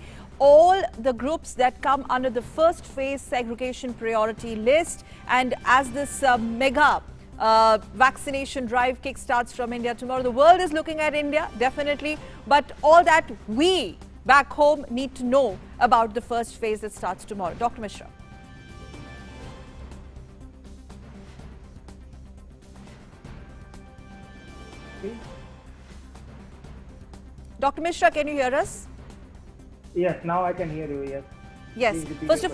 all the groups that come under the first phase segregation priority list, and as this mega vaccination drive kickstarts from India tomorrow, the world is looking at India, definitely, but all that we back home need to know about the first phase that starts tomorrow. Dr. Mishra. Dr. Mishra, can you hear us? Yes, now I can hear you, yes. Yes. First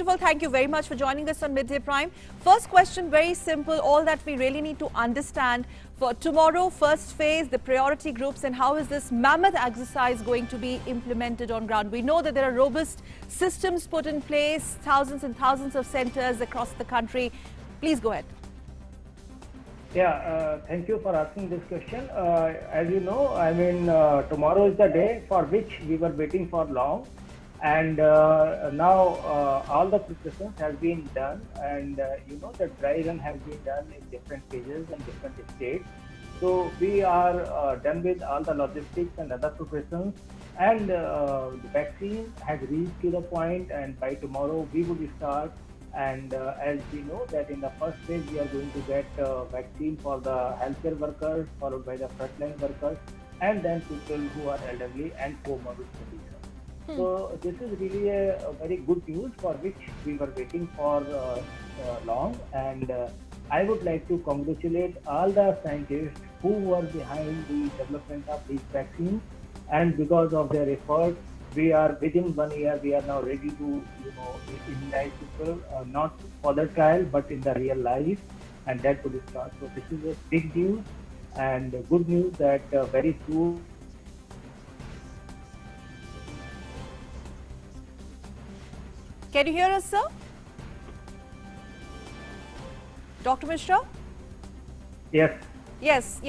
of all, thank you very much for joining us on Midday Prime. First question, very simple, all that we really need to understand for tomorrow, first phase, the priority groups, and how is this mammoth exercise going to be implemented on ground? We know that there are robust systems put in place, thousands and thousands of centers across the country. Please go ahead. Yeah, thank you for asking this question. As you know, I mean, tomorrow is the day for which we were waiting for long, and now all the preparations have been done, and you know, the dry run has been done in different phases and different states. So we are done with all the logistics and other preparations, and the vaccine has reached to the point, and by tomorrow we would start. And as we know that in the first phase we are going to get vaccine for the healthcare workers, followed by the frontline workers, and then people who are elderly and comorbid conditions. So this is really a very good news for which we were waiting for long, and I would like to congratulate all the scientists who were behind the development of these vaccines, and because of their efforts, we are within 1 year, we are now ready to, you know, immunize people, not for the trial, but in the real life, and that could start. So this is a big news and good news that very soon. Can you hear us, sir? Dr. Mishra? Yes. Yes.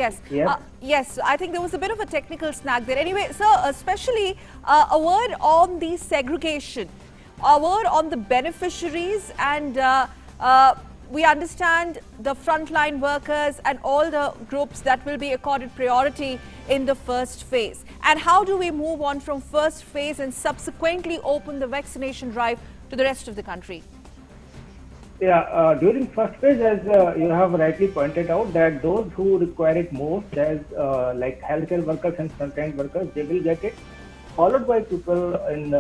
Yes, I think there was a bit of a technical snag there. Anyway, sir, especially a word on the segregation, a word on the beneficiaries, and we understand the frontline workers and all the groups that will be accorded priority. in the first phase? And how do we move on from first phase and subsequently open the vaccination drive to the rest of the country? Yeah, during first phase, as you have rightly pointed out, that those who require it most, as like healthcare workers and frontline workers, they will get it, followed by people in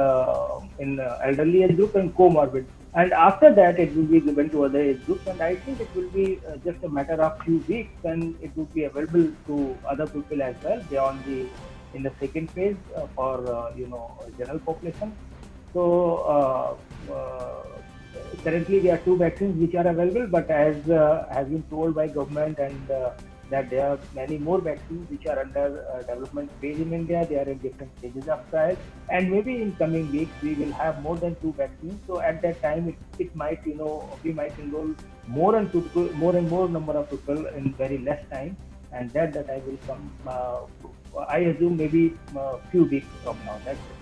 elderly age group and comorbid. And after that, it will be given to other age groups. And I think it will be just a matter of few weeks, and it will be available to other people as well beyond in the second phase for general population. So currently there are 2 vaccines which are available, but as has been told by government and that there are many more vaccines which are under development phase in India. They are in different stages of trial, and maybe in coming weeks we will have more than 2 vaccines. So at that time it might, we might enroll more and more number of people in very less time, and that time will come. I assume maybe a few weeks from now. That's it.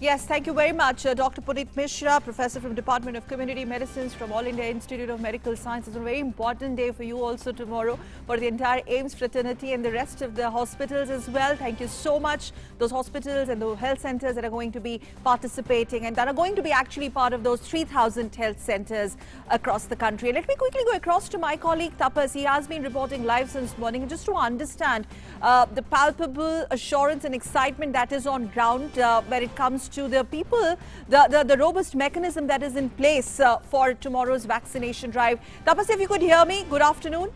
Yes, thank you very much, Dr. Puneet Mishra, Professor from Department of Community Medicine from All India Institute of Medical Sciences. A very important day for you also tomorrow, for the entire AIIMS fraternity and the rest of the hospitals as well. Thank you so much. Those hospitals and the health centers that are going to be participating and that are going to be actually part of those 3,000 health centers across the country. Let me quickly go across to my colleague Tapas. He has been reporting live since morning, just to understand the palpable assurance and excitement that is on ground when it comes to the people, the robust mechanism that is in place for tomorrow's vaccination drive. Tapas, if you could hear me, good afternoon.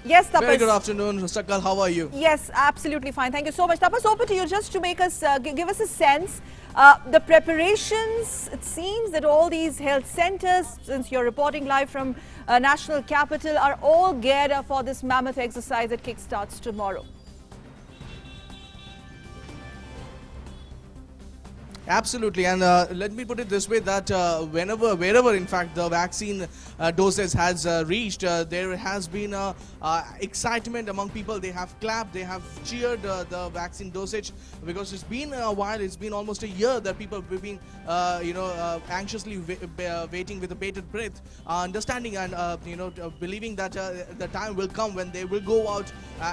Yes, Tapas. Very good afternoon, Sakal. How are you? Yes, absolutely fine. Thank you so much. Tapas, over to you just to make us, give us a sense. The preparations, it seems that all these health centers, since you're reporting live from National Capital, are all geared up for this mammoth exercise that kickstarts tomorrow. Absolutely, and let me put it this way, that wherever in fact the vaccine doses has reached, there has been excitement among people. They have clapped, they have cheered the vaccine dosage, because it's been a while. It's been almost a year that people have been anxiously waiting with a bated breath, understanding and believing that the time will come when they will go out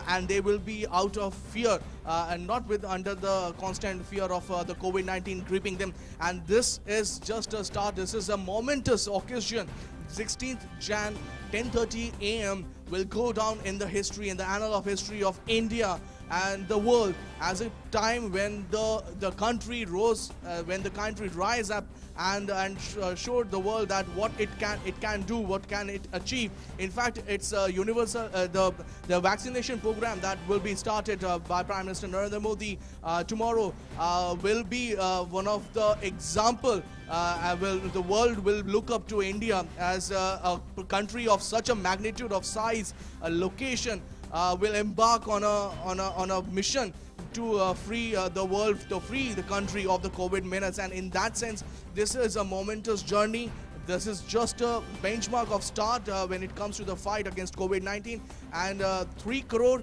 and they will be out of fear and not under the constant fear of the COVID-19 gripping them. And this is just a start. This is a momentous occasion. 16th Jan, 10:30 a.m. will go down in the history, in the annal of history of India and the world, as a time when the country rose, when the country rise up and showed the world that what it can do, what can it achieve. In fact, it's a universal the vaccination program that will be started by Prime Minister Narendra Modi tomorrow will be one of the example. The world will look up to India as a country of such a magnitude of size, a location. Will embark on a mission to free the world, to free the country of the COVID menace. And in that sense, this is a momentous journey. This is just a benchmark of start when it comes to the fight against COVID-19. And 3 crore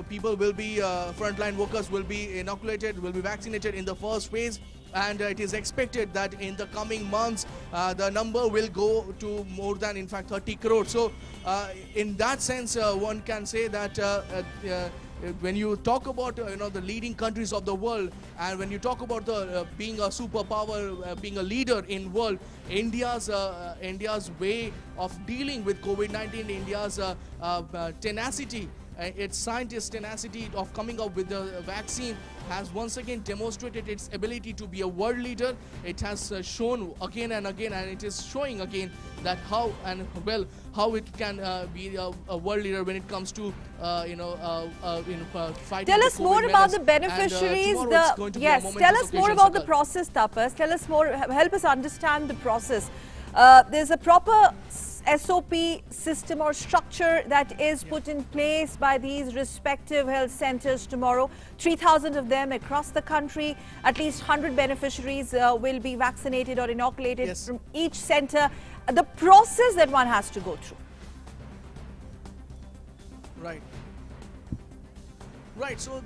people will be, frontline workers will be inoculated, will be vaccinated in the first phase. And it is expected that in the coming months, the number will go to more than, in fact, 30 crore. So in that sense, one can say that when you talk about the leading countries of the world, and when you talk about the being a superpower, being a leader in world, India's way of dealing with COVID-19, India's tenacity, its scientist tenacity of coming up with the vaccine has once again demonstrated its ability to be a world leader. It has shown again and again, and it is showing again that how it can be a world leader when it comes to fighting. Tell us more about the beneficiaries. Tell us more about the process, Tapas. Tell us more. Help us understand the process. There's a proper SOP system or structure that is put in place by these respective health centers tomorrow. 3,000 of them across the country. At least 100 beneficiaries will be vaccinated or inoculated from each center. The process that one has to go through. Right. So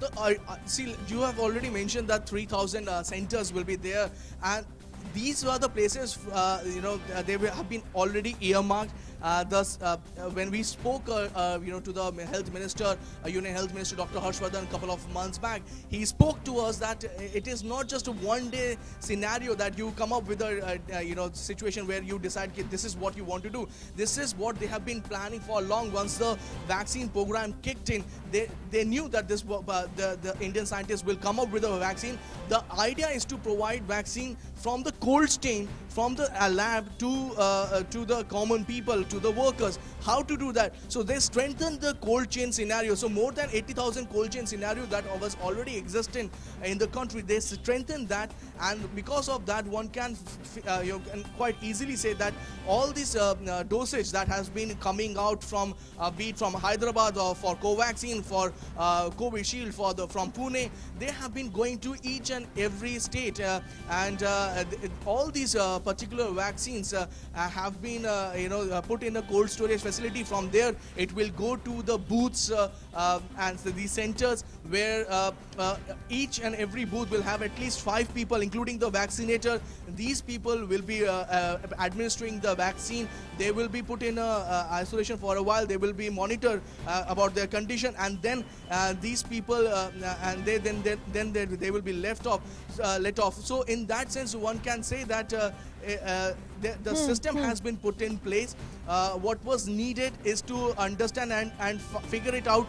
see, you have already mentioned that 3,000 centers will be there, and these were the places, they have been already earmarked, when we spoke, to the Health Minister, Union Health Minister Dr. Harshvardhan a couple of months back, he spoke to us that it is not just a one-day scenario that you come up with a situation where you decide this is what you want to do. This is what they have been planning for long. Once the vaccine program kicked in, they knew that the Indian scientists will come up with a vaccine. The idea is to provide vaccine from the cold chain, from the lab to the common people, to the workers. How to do that? So they strengthened the cold chain scenario. So more than 80,000 cold chain scenario that was already existing in the country, they strengthened that, and because of that, one can quite easily say that all this dosage that has been coming out from, be it from Hyderabad or for Covaxin, for Covishield, from Pune, they have been going to each and every state, and all these particular vaccines have been put in a cold storage facility. From there it will go to the booths and the centers where each and every booth will have at least 5 people, including the vaccinator. These people will be administering the vaccine. They will be put in isolation for a while. They will be monitored about their condition, and then these people and they will be let off. So in that sense, one can say that the system has been put in place. What was needed is to understand and figure it out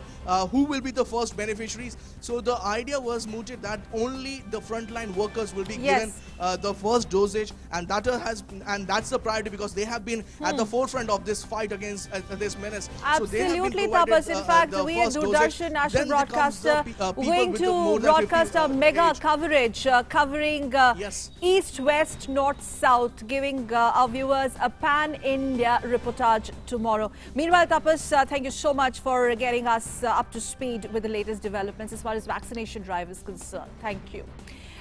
who will be the first beneficiaries. So the idea was mooted that only the frontline workers will be given the first dosage, and that's the priority, because they have been at the forefront of this fight against this menace. Absolutely, Tapas. In fact, we at Doordarshan National Broadcaster going to broadcast a mega coverage covering east, west, north, south, giving our viewers a pan-India reportage tomorrow. Meanwhile, Tapas, thank you so much for getting us up to speed with the latest developments as far as vaccination drive is concerned. Thank you.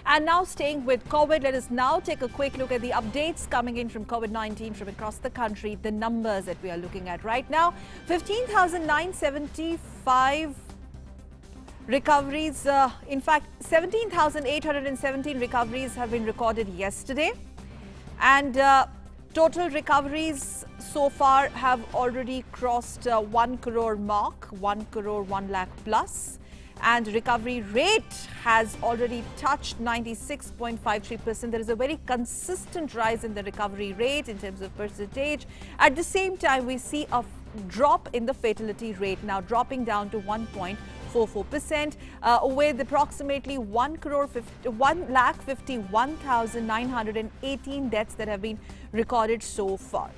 And now, staying with COVID, let us now take a quick look at the updates coming in from COVID-19 from across the country. The numbers that we are looking at right now: 15,975 recoveries. In fact, 17,817 recoveries have been recorded yesterday. And total recoveries so far have already crossed 1 crore mark, 1 crore 1 lakh plus. And recovery rate has already touched 96.53%. There is a very consistent rise in the recovery rate in terms of percentage. At the same time, we see a drop in the fatality rate, now dropping down to 1.44%, with approximately 1,51,918 deaths that have been recorded so far.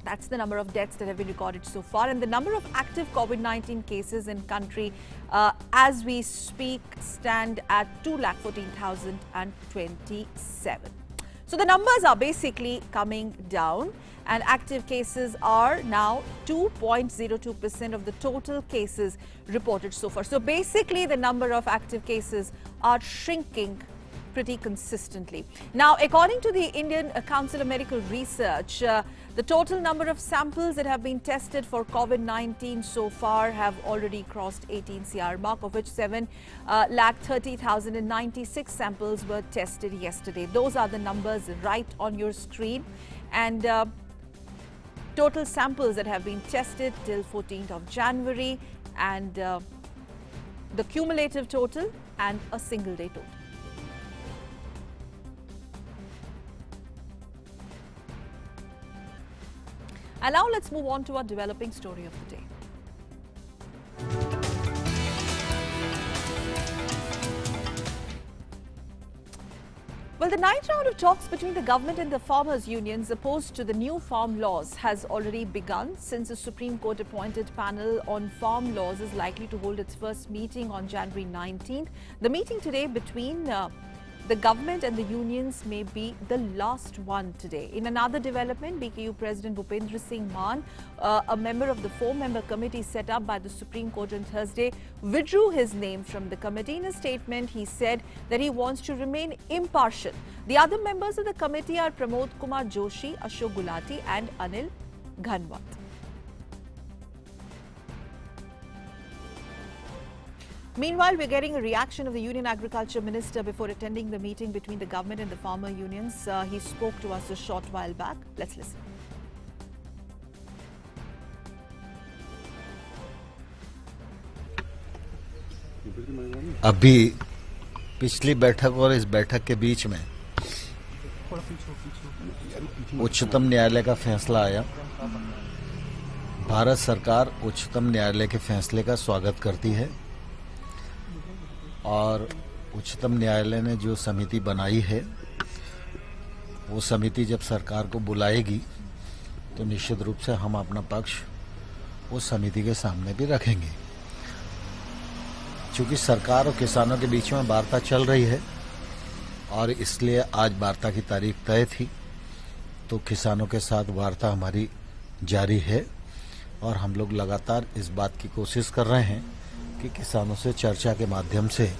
That's the number of deaths that have been recorded so far. And the number of active COVID-19 cases in country as we speak stand at 2,14,027. So the numbers are basically coming down, and active cases are now 2.02% of the total cases reported so far. So basically the number of active cases are shrinking pretty consistently. Now, according to the Indian Council of Medical Research, the total number of samples that have been tested for COVID-19 so far have already crossed 18 CR mark, of which 7,30,096 samples were tested yesterday. Those are the numbers right on your screen. And total samples that have been tested till 14th of January, and the cumulative total and a single day total. And now let's move on to our developing story of the day. Well, the ninth round of talks between the government and the farmers' unions opposed to the new farm laws has already begun, since the Supreme Court appointed panel on farm laws is likely to hold its first meeting on January 19th. The meeting today between the government and the unions may be the last one today. In another development, BKU President Bhupendra Singh Maan, a member of the 4-member committee set up by the Supreme Court on Thursday, withdrew his name from the committee. In a statement, he said that he wants to remain impartial. The other members of the committee are Pramod Kumar Joshi, Ashok Gulati and Anil Ghanwat. Meanwhile, we're getting a reaction of the Union Agriculture Minister before attending the meeting between the government and the farmer unions. He spoke to us a short while back. Let's listen. अभी पिछली बैठक और इस बैठक के बीच में उच्चतम न्यायालय का फैसला आया। भारत सरकार उच्चतम न्यायालय के फैसले का स्वागत करती है और उच्चतम न्यायालय ने जो समिति बनाई है वो समिति जब सरकार को बुलाएगी तो निश्चित रूप से हम अपना पक्ष उस समिति के सामने भी रखेंगे। चूंकि सरकार और किसानों के बीच में वार्ता चल रही है और इसलिए आज वार्ता की तारीख तय थी, तो किसानों के साथ वार्ता हमारी जारी है और हम लोग लगातार इस बात की कोशिश कर रहे हैं कि किसानों से चर्चा के माध्यम से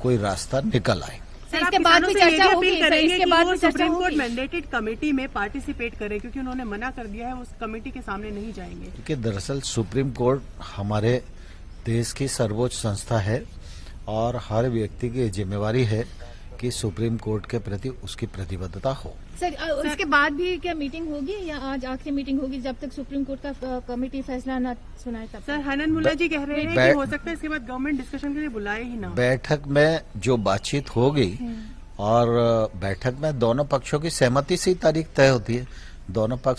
कोई रास्ता निकल आए। इसके बाद भी चर्चा होगी, इसके बाद भी सुप्रीम कोर्ट मैंडेटेड कमेटी में पार्टिसिपेट करें, क्योंकि उन्होंने मना कर दिया है, उस कमेटी के सामने नहीं जाएंगे। क्योंकि दरअसल सुप्रीम कोर्ट हमारे देश की सर्वोच्च संस्था है और हर व्यक्ति की जिम्मेवारी है कि सुप्रीम कोर्ट के प्रति उसकी प्रतिबद्धता हो। सर, उसके बाद भी क्या मीटिंग होगी या आज आखिरी मीटिंग होगी जब तक सुप्रीम कोर्ट का कमेटी फैसला न सुनाए तब? सर, हनन मुल्ला जी कह रहे हैं कि हो सकता है इसके बाद गवर्नमेंट डिस्कशन के लिए बुलाए ही ना। बैठक में जो बातचीत होगी और बैठक में दोनों पक्षों की सहमति से ही तारीख तय होती है। दोनों पक्ष